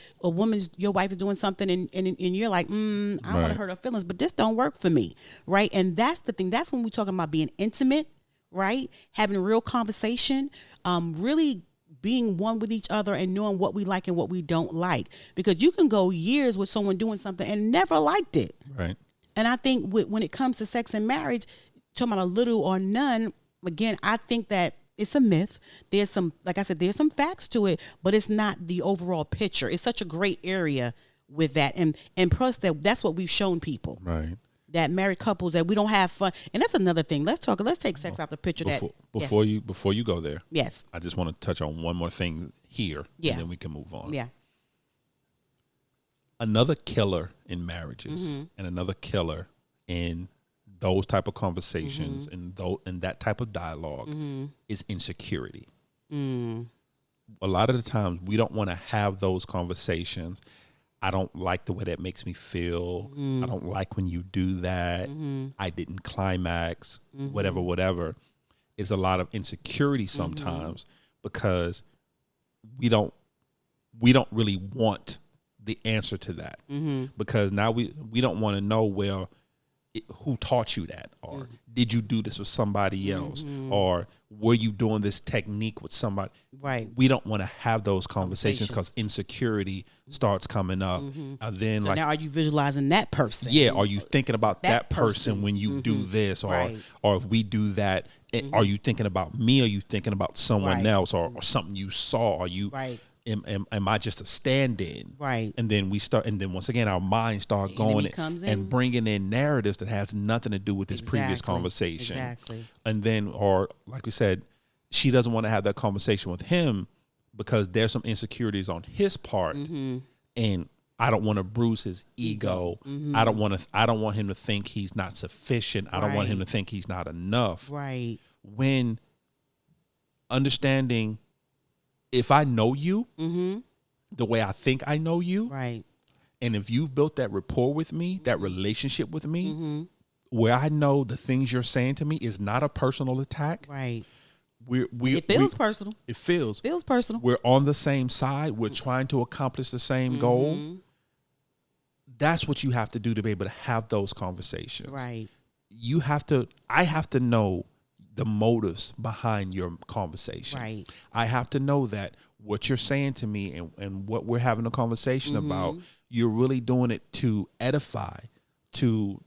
your wife is doing something and you're like, I don't want Right. to hurt her feelings, but this don't work for me, right? And that's the thing. That's when we're talking about being intimate, right? Having a real conversation, really being one with each other and knowing what we like and what we don't like. Because you can go years with someone doing something and never liked it. Right. And I think when it comes to sex and marriage, talking about a little or none, again, I think that it's a myth. There's some, like I said, there's some facts to it, but it's not the overall picture. It's such a great area with that. And plus that's what we've shown people. Right. That married couples, that we don't have fun. And that's another thing. Let's take sex out the picture. Before you go there, yes, I just want to touch on one more thing here, yeah, and then we can move on. Yeah. Another killer in marriages, Mm-hmm. and another killer in those type of conversations, Mm-hmm. and that type of dialogue is insecurity. Mm. A lot of the times we don't want to have those conversations. I don't like the way that makes me feel. I don't like when you do that. I didn't climax, whatever. It's a lot of insecurity sometimes because we don't really want the answer to that, because now we don't want to know, well, who taught you that, or did you do this with somebody else, or were you doing this technique with somebody? Right. We don't want to have those conversations because insecurity starts coming up. And then, So like, now are you visualizing that person? yeah, are you thinking about that person person. when you do this, or Right. or if we do that? Are you thinking about me? Are you thinking about someone Right. else, or something you saw? Are you? Right. Am I just a stand-in? Right. And then once again, our minds start going comes in. and bringing in narratives that has nothing to do with this previous Exactly. conversation. Exactly. And then, or like we said, she doesn't want to have that conversation with him because there's some insecurities on his part, and I don't want to bruise his ego. I don't want him to think he's not sufficient. I don't want him to think he's not enough. Right. When understanding, if I know you the way I think I know you, Right. and if you've built that rapport with me, that relationship with me, where I know the things you're saying to me is not a personal attack. Right. It feels personal. It feels personal. We're on the same side. We're trying to accomplish the same goal. That's what you have to do to be able to have those conversations. Right. I have to know the motives behind your conversation. Right. I have to know that what you're saying to me and what we're having a conversation about, you're really doing it to edify, to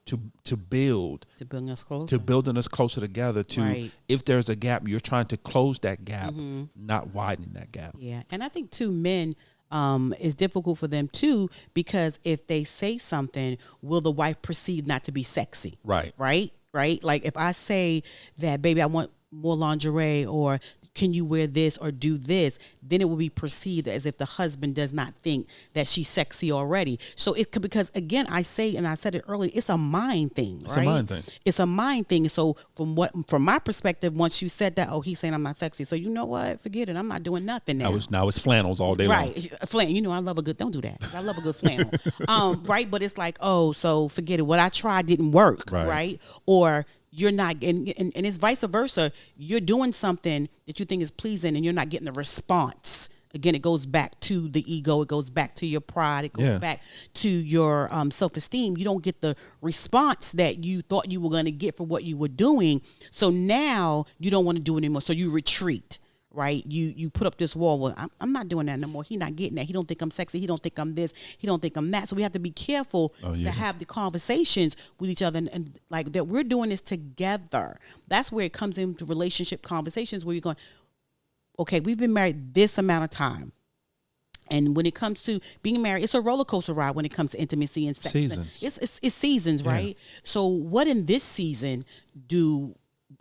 build, To bring us closer. to building us closer together, to Right. if there's a gap, you're trying to close that gap, not widen that gap. Yeah. And I think too, men, it's difficult for them too, because if they say something, will the wife perceive not to be sexy? Right. Right? Right? Like if I say that, baby, I want more lingerie, or can you wear this or do this, then it will be perceived as if the husband does not think that she's sexy already. So it could, because again, I say, and I said it earlier, it's a mind thing, right? It's a mind thing. It's a mind thing. So from my perspective, once you said that, oh, he's saying I'm not sexy. So you know what? Forget it. I'm not doing nothing now. Now it's flannels all day long. Right. Flannel. You know, I love a good, don't do that. I love a good flannel. Right. But it's like, oh, so forget it. What I tried didn't work. Right. Or you're not, and it's vice versa. You're doing something that you think is pleasing and you're not getting the response. Again, it goes back to the ego. It goes back to your pride. It goes back to your self-esteem. You don't get the response that you thought you were going to get for what you were doing. So now you don't want to do it anymore. So you retreat. Right, you put up this wall. Well, I'm not doing that no more. He not getting that. He don't think I'm sexy. He don't think I'm this. He don't think I'm that. So we have to be careful to have the conversations with each other, and like that we're doing this together. That's where it comes into relationship conversations where you're going, okay, we've been married this amount of time, and when it comes to being married, it's a roller coaster ride when it comes to intimacy and sex. Seasons. It's seasons, right? So what in this season do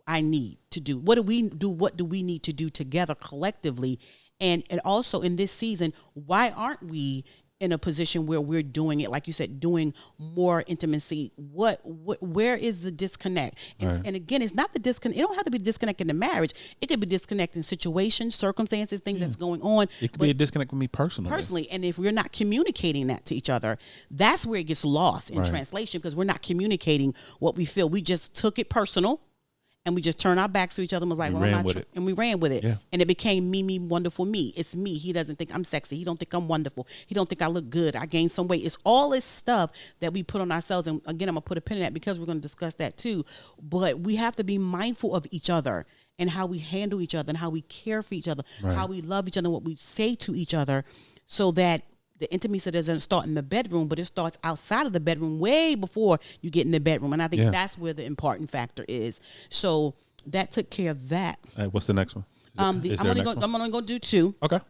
I need to do? What do we do? What do we need to do together collectively? And also in this season, why aren't we in a position where we're doing it, like you said, doing more intimacy. Where is the disconnect? And again, it's not the disconnect. It don't have to be disconnect in the marriage. It could be disconnect in situations, circumstances, things that's going on. It could be a disconnect with me personally. And if we're not communicating that to each other, that's where it gets lost in translation, because we're not communicating what we feel. We just took it personal. And we just turned our backs to each other and was like, and we ran with it. Yeah. And it became me, wonderful me. It's me. He doesn't think I'm sexy. He don't think I'm wonderful. He don't think I look good. I gained some weight. It's all this stuff that we put on ourselves. And again, I'm going to put a pin in that because we're going to discuss that too. But we have to be mindful of each other and how we handle each other and how we care for each other, how we love each other, and what we say to each other, so that the intimacy doesn't start in the bedroom, but it starts outside of the bedroom way before you get in the bedroom. And I think that's where the important factor is. So that took care of that. All right, what's the next one? I'm only going to do two. Okay.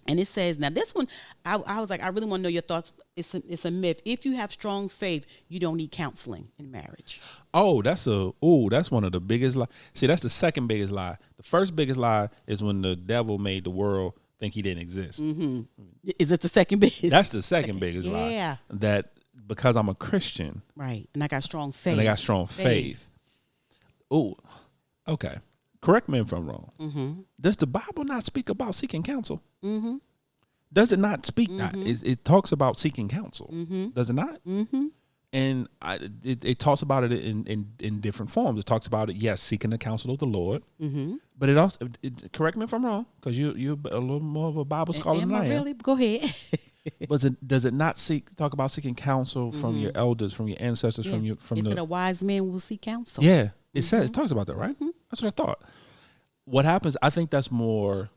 And it says, now this one, I was like, I really want to know your thoughts. It's a myth. If you have strong faith, you don't need counseling in marriage. Oh, that's one of the biggest lies. See, that's the second biggest lie. The first biggest lie is when the devil made the world think he didn't exist. Mm-hmm. Is it the second biggest? That's the second biggest lie. Yeah. That because I'm a Christian. Right. And I got strong faith. Oh, okay. Correct me if I'm wrong. Mm-hmm. Does the Bible not speak about seeking counsel? Mm-hmm. Does it not speak that? It talks about seeking counsel. Mm-hmm. Does it not? Mm-hmm. And it talks about it in different forms. It talks about it, yes, seeking the counsel of the Lord. Mm-hmm. But it also, correct me if I'm wrong, because you're a little more of a Bible scholar than I am. Really? Go ahead. But does it not talk about seeking counsel from your elders, from your ancestors, from a wise man will seek counsel. Yeah, it talks about that, right? Mm-hmm. That's what I thought. What happens? I think that's more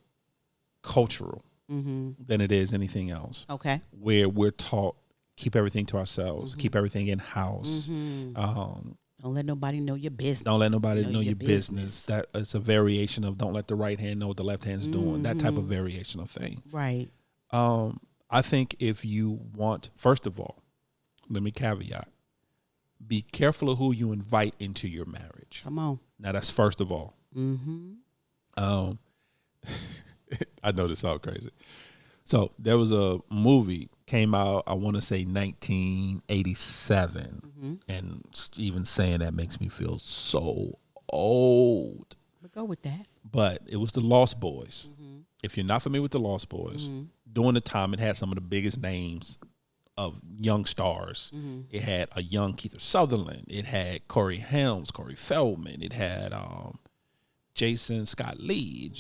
cultural than it is anything else. Okay, where we're taught keep everything to ourselves, keep everything in house. Don't let nobody know your business. Don't let nobody know your business. That it's a variation of don't let the right hand know what the left hand's doing. That type of variation of thing. Right. I think if you want, first of all, let me caveat, be careful of who you invite into your marriage. Come on. Now that's first of all. Mm-hmm. I know this sounds crazy. So there was a movie came out, I want to say 1987. And even saying that makes me feel so old. But go with that. But it was The Lost Boys. If you're not familiar with The Lost Boys, during the time it had some of the biggest names of young stars. It had a young Keith Sutherland. It had Corey Helms, Corey Feldman. It had Jason Scott Lee.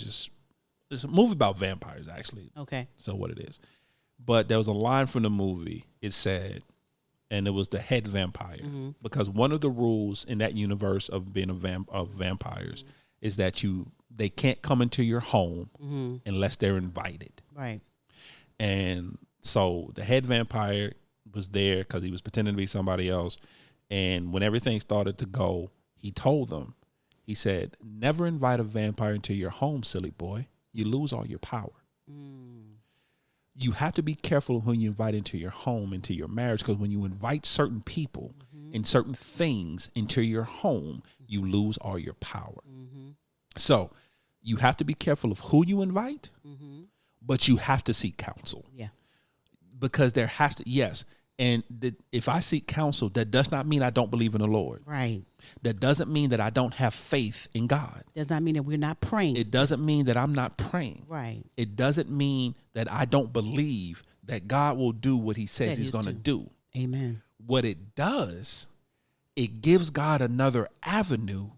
It's a movie about vampires, actually. Okay. So what it is. But there was a line from the movie. It said, and it was the head vampire. Because one of the rules in that universe of being of vampires is that they can't come into your home unless they're invited. Right. And so the head vampire was there because he was pretending to be somebody else. And when everything started to go, he told them, he said, never invite a vampire into your home, silly boy. You lose all your power. You have to be careful who you invite into your home, into your marriage, because when you invite certain people and certain things into your home, you lose all your power. So you have to be careful of who you invite, but you have to seek counsel. Yeah. Because there has to, yes. And if I seek counsel, that does not mean I don't believe in the Lord. Right. That doesn't mean that I don't have faith in God. Does not mean that we're not praying. It doesn't mean that I'm not praying. Right. It doesn't mean that I don't believe that God will do what he says he's going to do. Amen. What it does, it gives God another avenue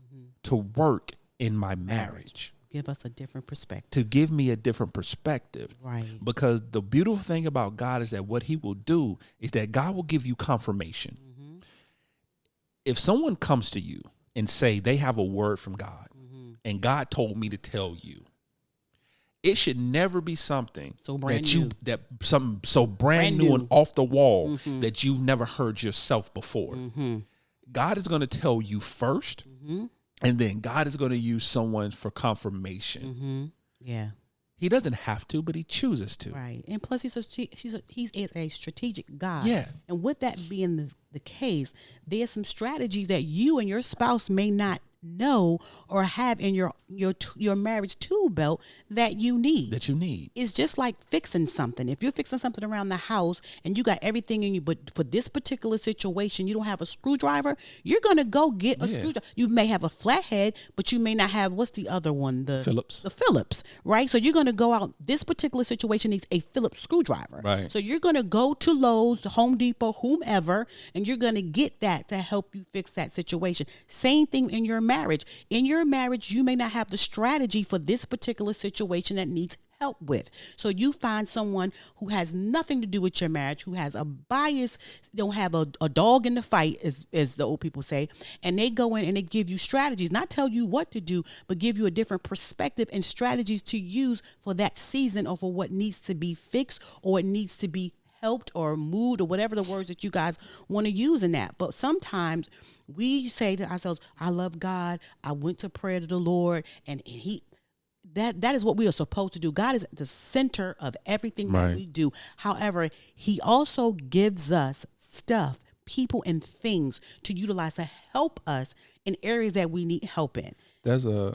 to work in my marriage. Give us a different perspective. To give me a different perspective. Right. Because the beautiful thing about God is that what he will do is that God will give you confirmation. If someone comes to you and say they have a word from God and God told me to tell you, it should never be something so brand new and off the wall that you've never heard yourself before. God is going to tell you first. And then God is going to use someone for confirmation. Yeah. He doesn't have to, but he chooses to. Right. And plus, he's a strategic God. Yeah. And with that being the case, there's some strategies that you and your spouse may not know or have in your marriage tool belt that you need. It's just like fixing something. If you're fixing something around the house and you got everything in you, but for this particular situation, you don't have a screwdriver, you're going to go get a screwdriver. You may have a flathead, but you may not have, what's the other one? The Phillips, right? So you're going to go out, this particular situation needs a Phillips screwdriver. Right. So you're going to go to Lowe's, Home Depot, whomever, and you're going to get that to help you fix that situation. Same thing in your marriage. In your marriage, you may not have the strategy for this particular situation that needs help with. So you find someone who has nothing to do with your marriage, who has a bias, don't have a dog in the fight, as the old people say, and they go in and they give you strategies, not tell you what to do, but give you a different perspective and strategies to use for that season or for what needs to be fixed or it needs to be helped or moved or whatever the words that you guys want to use in that. But sometimes we say to ourselves, I love God. I went to prayer to the Lord, and that is what we are supposed to do. God is at the center of everything that we do. However, he also gives us stuff, people, and things to utilize to help us in areas that we need help in. There's an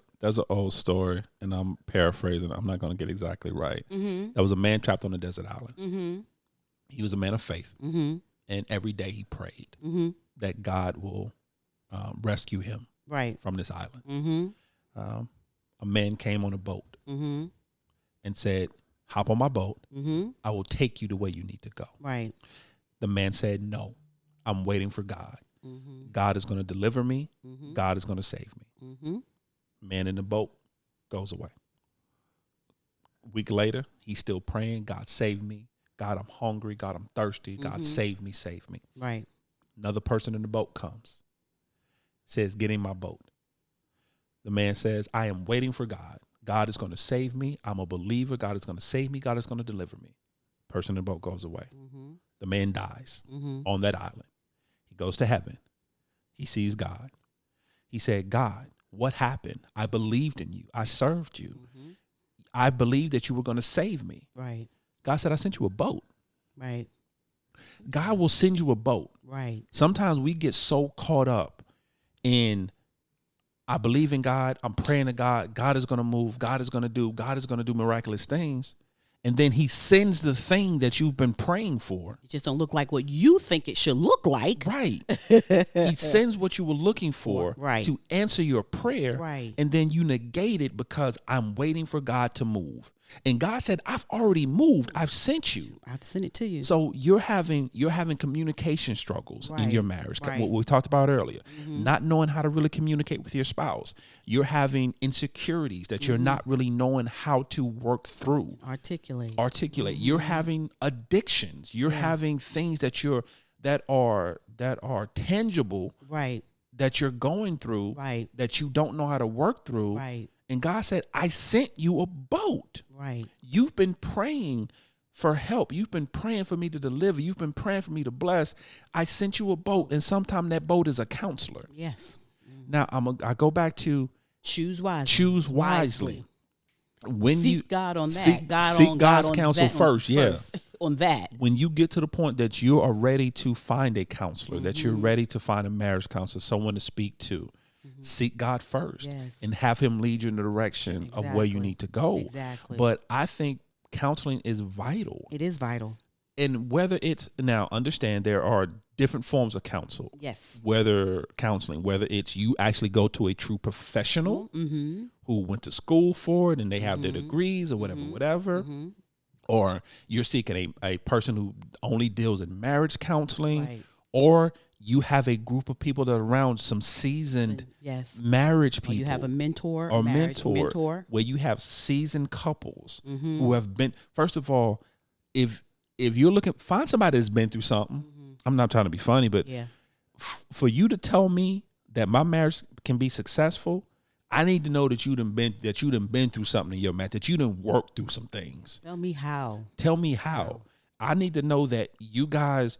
old story, and I'm paraphrasing. I'm not going to get exactly right. Mm-hmm. There was a man trapped on a desert island. Mm-hmm. He was a man of faith, mm-hmm. and every day he prayed mm-hmm. that God will rescue him from this island. Mm-hmm. A man came on a boat mm-hmm. and said, hop on my boat. Mm-hmm. I will take you to where you need to go. Right. The man said, no, I'm waiting for God. Mm-hmm. God is going to deliver me. Mm-hmm. God is going to save me. Mm-hmm. Man in the boat goes away. A week later, he's still praying, God save me. God, I'm hungry. God, I'm thirsty. God, mm-hmm. save me, save me. Right. Another person in the boat comes, says, get in my boat. The man says, I am waiting for God. God is going to save me. I'm a believer. God is going to save me. God is going to deliver me. Person in the boat goes away. Mm-hmm. The man dies mm-hmm. on that island. He goes to heaven. He sees God. He said, God, what happened? I believed in you. I served you. Mm-hmm. I believed that you were going to save me. Right. God said, I sent you a boat. Right. God will send you a boat. Right. Sometimes we get so caught up in, I believe in God. I'm praying to God. God is going to move. God is going to do miraculous things. And then he sends the thing that you've been praying for. It just don't look like what you think it should look like. Right. He sends what you were looking for to answer your prayer. Right. And then you negate it because I'm waiting for God to move. And God said, I've already moved. I've sent you. I've sent it to you. So you're having communication struggles in your marriage. What we talked about earlier, mm-hmm. not knowing how to really communicate with your spouse. You're having insecurities that you're not really knowing how to work through. Articulate. Mm-hmm. You're having addictions. You're having things that are tangible. Right. That you're going through. Right. That you don't know how to work through. Right. And God said, I sent you a boat. Right. You've been praying for help. You've been praying for me to deliver. You've been praying for me to bless. I sent you a boat. And sometimes that boat is a counselor. Yes. Mm-hmm. Now, I go back to choose wisely. Choose wisely. When seek God on that. Seek God's counsel first. On that. When you get to the point that you are ready to find a counselor, mm-hmm. that you're ready to find a marriage counselor, someone to speak to, seek God first and have him lead you in the direction of where you need to go. Exactly. But I think counseling is vital. It is vital. And whether it's, now understand there are different forms of counsel. Yes. Whether it's you actually go to a true professional mm-hmm. who went to school for it and they have mm-hmm. their degrees or whatever. Mm-hmm. Or you're seeking a person who only deals in marriage counseling. Right. Or you have a group of people that are around some seasoned marriage people. Or you have a mentor where you have seasoned couples mm-hmm. who have been, first of all, if you're looking, find somebody that's been through something. Mm-hmm. I'm not trying to be funny, but for you to tell me that my marriage can be successful, I need to know that you done been through something in your marriage, that you done worked through some things. Tell me how. I need to know that you guys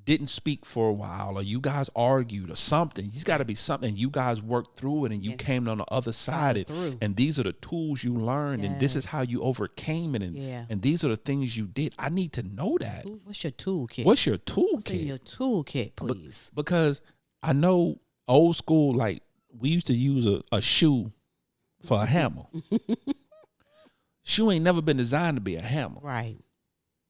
didn't speak for a while, or you guys argued or something. It's got to be something. You guys worked through it and you came on the other side. And these are the tools you learned, and this is how you overcame it. And these are the things you did. I need to know that. What's your toolkit? What's your toolkit? What's in your toolkit, please? Because I know old school, like we used to use a shoe for a hammer. Shoe ain't never been designed to be a hammer. Right.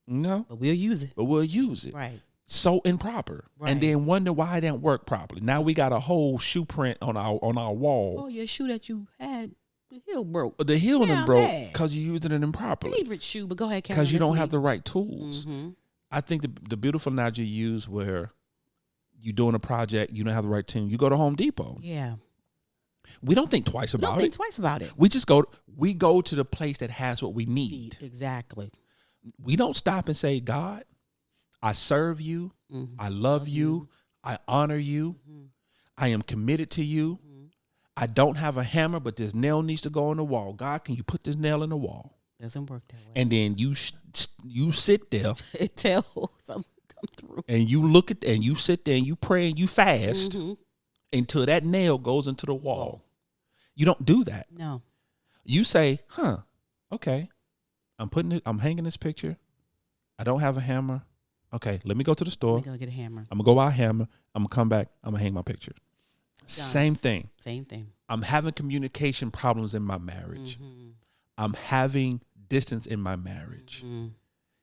You know? But we'll use it. But we'll use it. Right. So improper. Right. And then wonder why it didn't work properly. Now we got a whole shoe print on our wall. Oh, your shoe that you had, the heel broke. The heel done broke bad. because you used it improperly. Favorite shoe, but go ahead, Karen. Because you don't have the the right tools. Mm-hmm. I think the beautiful analogy you use where you're doing a project, you don't have the right team. You go to Home Depot. Yeah. We don't think twice about Don't think twice about it. We just we go to the place that has what we need. Exactly. We don't stop and say, God, I serve you. Mm-hmm. I love you. I honor you. Mm-hmm. I am committed to you. Mm-hmm. I I don't have a hammer, but this nail needs to go on the wall. God, can you put this nail in the wall? Doesn't work that way. And then you sit there It tells something come through. and you look at and you sit there and you pray and you fast until that nail goes into the wall. You don't do that. No. You say, okay, I'm hanging this picture. I don't have a hammer. Okay, let me go to the store. Let me go get a hammer. I'm gonna go buy a hammer. I'm gonna come back. I'm gonna hang my picture. Same thing. Same thing. I'm having communication problems in my marriage. I'm having distance in my marriage.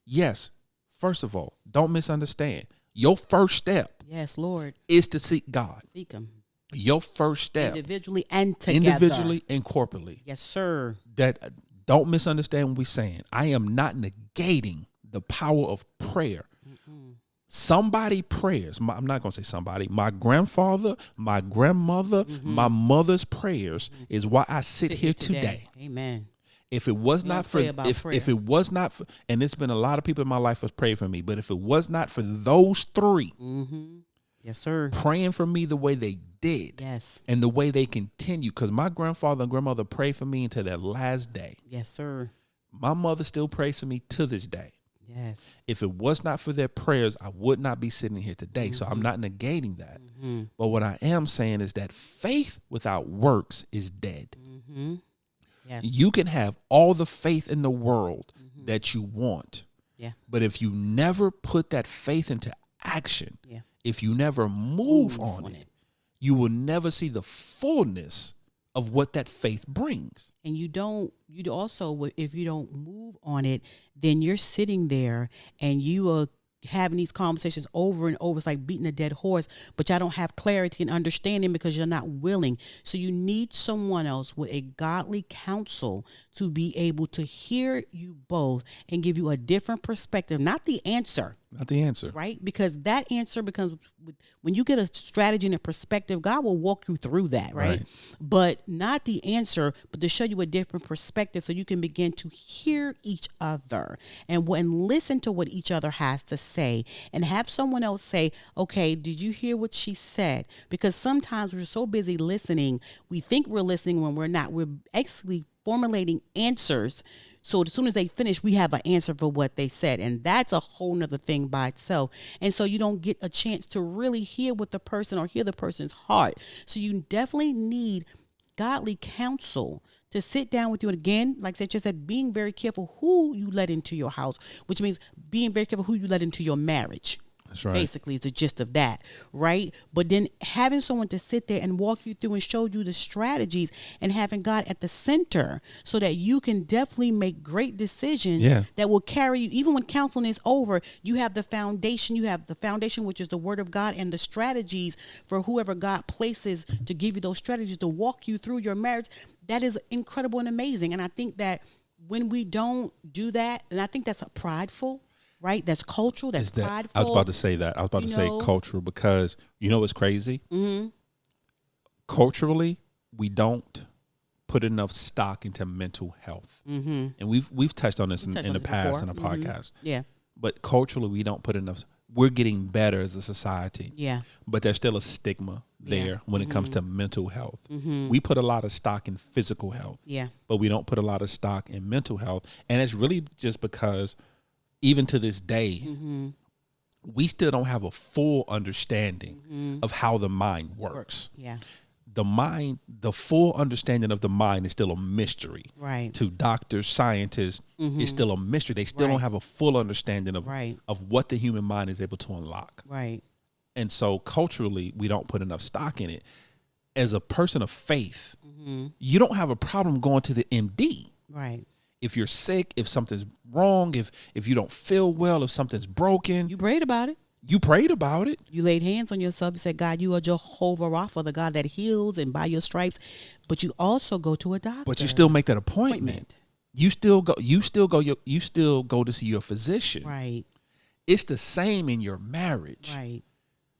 Yes, first of all, don't misunderstand. Your first step Yes, Lord. is to seek God. Seek Him. Your first step, Individually and together. individually and corporately. Yes, sir. That don't misunderstand what we're saying. I am not negating the power of prayer. Somebody prayers. I'm not going to say somebody. My grandfather, my grandmother, my mother's prayers is why I sit here today. Amen. If it was not for if it was not for, and it's been a lot of people in my life have prayed for me, but if it was not for those three Yes, sir. praying for me the way they did, Yes. and the way they continue, because my grandfather and grandmother prayed for me until their last day. Yes, sir. My mother still prays for me to this day. Yes. If it was not for their prayers, I would not be sitting here today. So I'm not negating that. But what I am saying is that faith without works is dead. Yes. You can have all the faith in the world that you want. Yeah. But if you never put that faith into action, Yeah. if you never move on it, you will never see the fullness of what that faith brings. And you also, if you don't move on it, then you're sitting there and you are having these conversations over and over. It's like beating a dead horse, but y'all don't have clarity and understanding because you're not willing. So you need someone else with a godly counsel to be able to hear you both and give you a different perspective, not the answer. Not the answer. Right? Because that answer becomes, when you get a strategy and a perspective, God will walk you through that, right? But not the answer, but to show you a different perspective so you can begin to hear each other and listen to what each other has to say and have someone else say, okay, did you hear what she said? Because sometimes we're so busy listening, we think we're listening when we're not. We're actually formulating answers. So as soon as they finish, we have an answer for what they said. And that's a whole nother thing by itself. And so you don't get a chance to really hear what the person or hear the person's heart. So you definitely need godly counsel to sit down with you. And again, like I just said, being very careful who you let into your house, which means being very careful who you let into your marriage. That's right. Basically, is the gist of that, right? But then having someone to sit there and walk you through and show you the strategies and having God at the center so that you can definitely make great decisions that will carry you. Even when counseling is over, you have the foundation. You have the foundation, which is the word of God, and the strategies for whoever God places to give you those strategies to walk you through your marriage. That is incredible and amazing. And I think that when we don't do that, and I think that's a prideful, right? That's cultural. That's prideful. I was about to say that. I was about to say cultural because you know what's crazy? Culturally, we don't put enough stock into mental health, and we've touched on this in the past in a podcast. Yeah, but culturally, we don't put enough. We're getting better as a society. Yeah, but there's still a stigma there when it comes to mental health. We put a lot of stock in physical health. Yeah, but we don't put a lot of stock in mental health, and it's really just because. Even to this day, we still don't have a full understanding of how the mind works. Yeah. The full understanding of the mind is still a mystery. Right. To doctors, scientists, it's still a mystery. They still don't have a full understanding of what the human mind is able to unlock. Right. And so culturally, we don't put enough stock in it. as a person of faith, you don't have a problem going to the MD. Right. If you're sick, if something's wrong, if you don't feel well, if something's broken, You prayed about it. you prayed about it. You laid hands on yourself. You said, God, you are Jehovah Rapha, the God that heals, and by your stripes. But you also go to a doctor. But you still make that appointment. You still go to see your physician. Right. It's the same in your marriage. Right.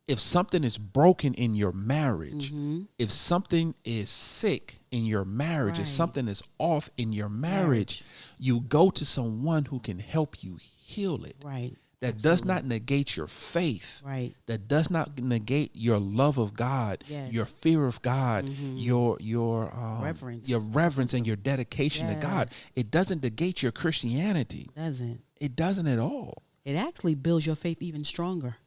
If something is broken in your marriage, if something is sick in your marriage, if Right. something is off in your marriage, you go to someone who can help you heal it. Right. That does not negate your faith. Right. That does not negate your love of God, Yes. your fear of God, your Reverence. your reverence and your dedication to God. Yes. It doesn't negate your Christianity. Doesn't. It doesn't at all. It actually builds your faith even stronger,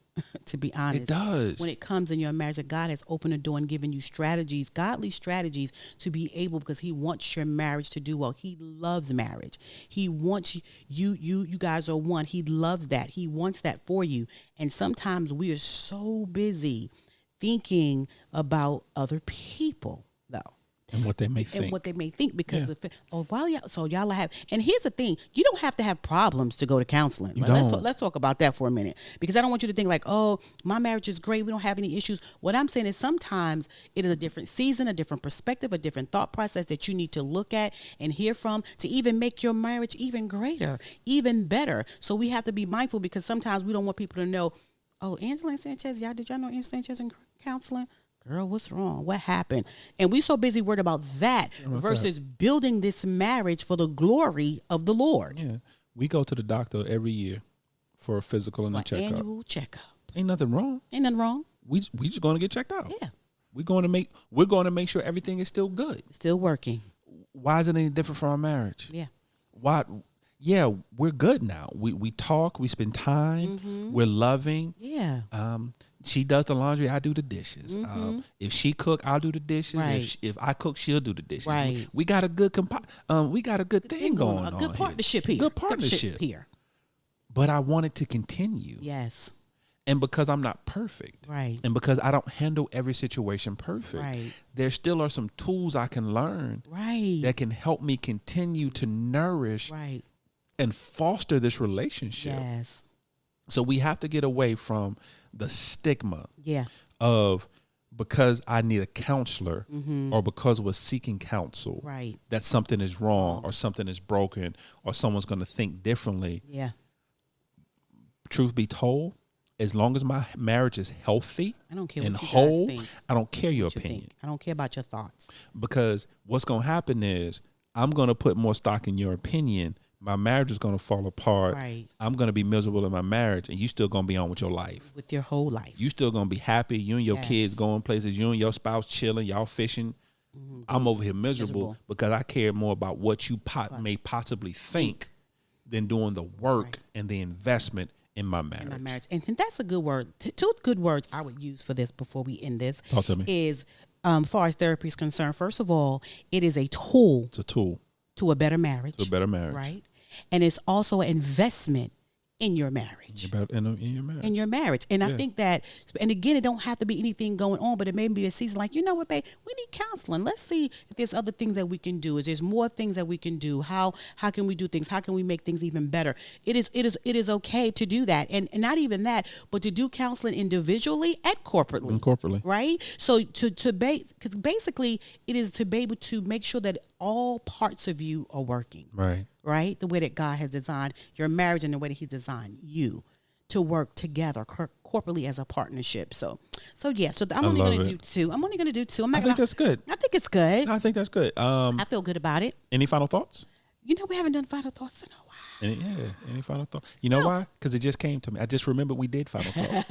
to be honest. It does. When it comes in your marriage, that God has opened the door and given you strategies, godly strategies, to be able, because he wants your marriage to do well. He loves marriage. He wants you guys are one. He loves that. He wants that for you. And sometimes we are so busy thinking about other people, though. And what they may think. And what they may think because y'all have. And here's the thing: you don't have to have problems to go to counseling. Let's talk about that for a minute, because I don't want you to think like, oh, my marriage is great, we don't have any issues. What I'm saying is sometimes it is a different season, a different perspective, a different thought process that you need to look at and hear from to even make your marriage even greater, even better. So we have to be mindful, because sometimes we don't want people to know, oh, Angela and Sanchez, did y'all know Angela Sanchez in counseling? Girl, what's wrong? What happened? And we so busy worried about that versus building this marriage for the glory of the Lord. Yeah. We go to the doctor every year for a physical and a checkup. Annual checkup. Ain't nothing wrong. Ain't nothing wrong. We just going to get checked out. Yeah. We're going to make sure everything is still good. Still working. Why is it any different from our marriage? Yeah. Why? Yeah, we're good now. We talk, we spend time, we're loving. Yeah. She does the laundry, I do the dishes. If she cook, I'll do the dishes. Right. If I cook, she'll do the dishes. Right. We got a good thing going on. A good partnership here. Good partnership here. But I want it to continue. Yes. And because I'm not perfect. Right. And because I don't handle every situation perfect. Right. There still are some tools I can learn. Right. That can help me continue to nourish. Right. And foster this relationship. Yes. So we have to get away from the stigma of because I need a counselor or because we're seeking counsel, right, that something is wrong or something is broken or someone's going to think differently. Yeah. Truth be told, as long as my marriage is healthy I don't care and what you whole, guys think. I don't care your opinion. I don't care about your thoughts. Because what's going to happen is I'm going to put more stock in your opinion. My marriage is going to fall apart. Right. I'm going to be miserable in my marriage, and you still going to be on with your life. With your whole life. You still going to be happy. You and your Yes. kids going places. You and your spouse chilling. Y'all fishing. I'm over here miserable because I care more about what you may possibly think than doing the work and the investment in my marriage. In my marriage. And that's a good word. Two good words I would use for this before we end this. Talk to me. Is, far as therapy is concerned, first of all, it is a tool. It's a tool. To a better marriage. To a better marriage. Right? And it's also an investment in your marriage. In your marriage. In your marriage. And I think that, and again, it don't have to be anything going on, but it may be a season like, you know what, babe, we need counseling. Let's see if there's other things that we can do. Is there's more things that we can do? How can we do things? How can we make things even better? It is okay to do that. And not even that, but to do counseling individually and corporately. And corporately. Right? So because basically it is to be able to make sure that all parts of you are working. Right. Right? The way that God has designed your marriage and the way that He designed you to work together corporately as a partnership. So I'm only going to do two. I think that's good. I think it's good. I think that's good. I feel good about it. Any final thoughts? You know, we haven't done final thoughts in a while. Any final thoughts? You know why? Because it just came to me. I just remembered we did final thoughts.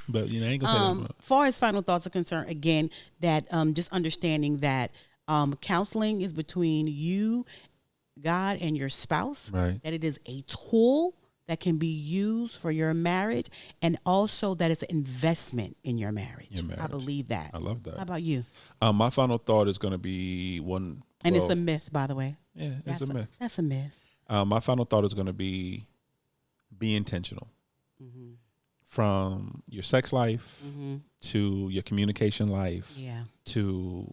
But I ain't gonna say that. Far as final thoughts are concerned, again, that just understanding that counseling is between you, God, and your spouse. Right. That it is a tool that can be used for your marriage, and also that it's an investment in your marriage. I believe that. I love that. How about you? My final thought is going to be one. And it's a myth, by the way. Yeah, it's a myth. That's a myth. My final thought is going to be intentional. from your sex life Mm-hmm. to your communication life Yeah. to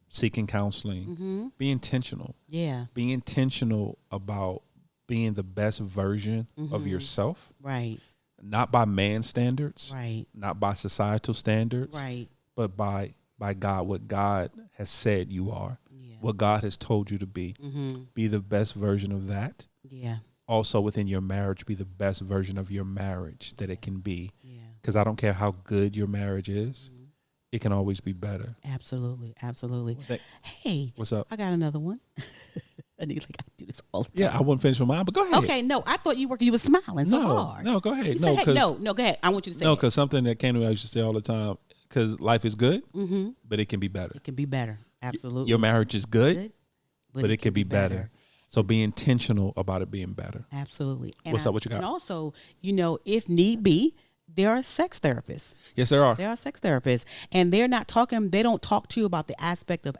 seeking counseling. Mm-hmm. Be intentional. Yeah. Be intentional about being the best version of Mm-hmm. yourself, Right. not by man standards, Right. not by societal standards, Right. but by God, what God has said you are, Yeah. what God has told you to be. Mm-hmm. Be the best version of that. Yeah. Also within your marriage, be the best version of your marriage that it can be. Yeah. Because I don't care how good your marriage is, Mhm. it can always be better. Absolutely. Absolutely. Hey, What's up? I got another one. I need like I do this all the time. Yeah, I wouldn't finish with mine, but go ahead. Okay, no, I thought you were smiling so hard. No, go ahead. You No, said, hey, because no, go ahead. I want you to say no, it. because something that came to me, I used to say all the time, because life is good, Mm-hmm. but it can be better. It can be better. Absolutely. Your marriage is good, Good, but it can be better. So be intentional about it being better. Absolutely. And What's up? What you got? And also, if need be, there are sex therapists. Yes, there are. There are sex therapists, and they don't talk to you about the aspect of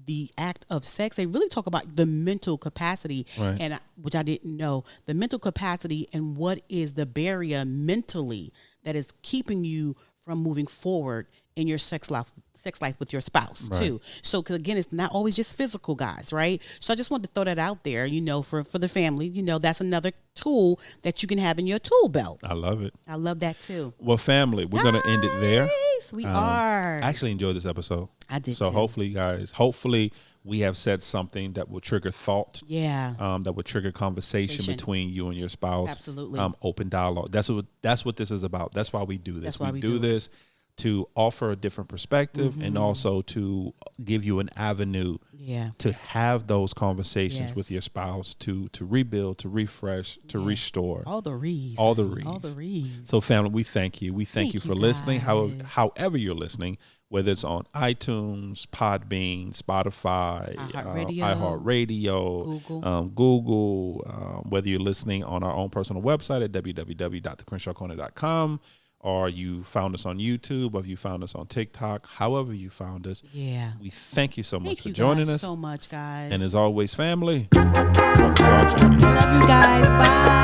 the act of sex. They really talk about the mental capacity, Right. and which I didn't know, the mental capacity and what is the barrier mentally that is keeping you from moving forward in your sex life with your spouse Right. too. So, because again, it's not always just physical, guys, right? So I just wanted to throw that out there, for the family. That's another tool that you can have in your tool belt. I love it. I love that too. Well, family, we're going to end it there. Nice, we are. I actually enjoyed this episode. I did So too. hopefully we have said something that will trigger thought. Yeah. That would trigger conversation between you and your spouse. Absolutely. Open dialogue. That's what this is about. That's why we do this. That's why we do do this to offer a different perspective and Mm-hmm. also to give you an avenue Yeah. to have those conversations Yes. with your spouse to rebuild, to refresh, to restore. All the reasons. All the All the reasons. reasons. So, family, we thank you. We thank you Thank for you, listening. guys. However you're listening, whether it's on iTunes, Podbean, Spotify, iHeartRadio, Google, whether you're listening on our own personal website at www.thecrenshawcorner.com, or you found us on YouTube, or you found us on TikTok, however you found us. Yeah. We thank you so much Thank for you joining guys us. so much, guys. And as always, family, welcome to our journey. Love you guys. Bye.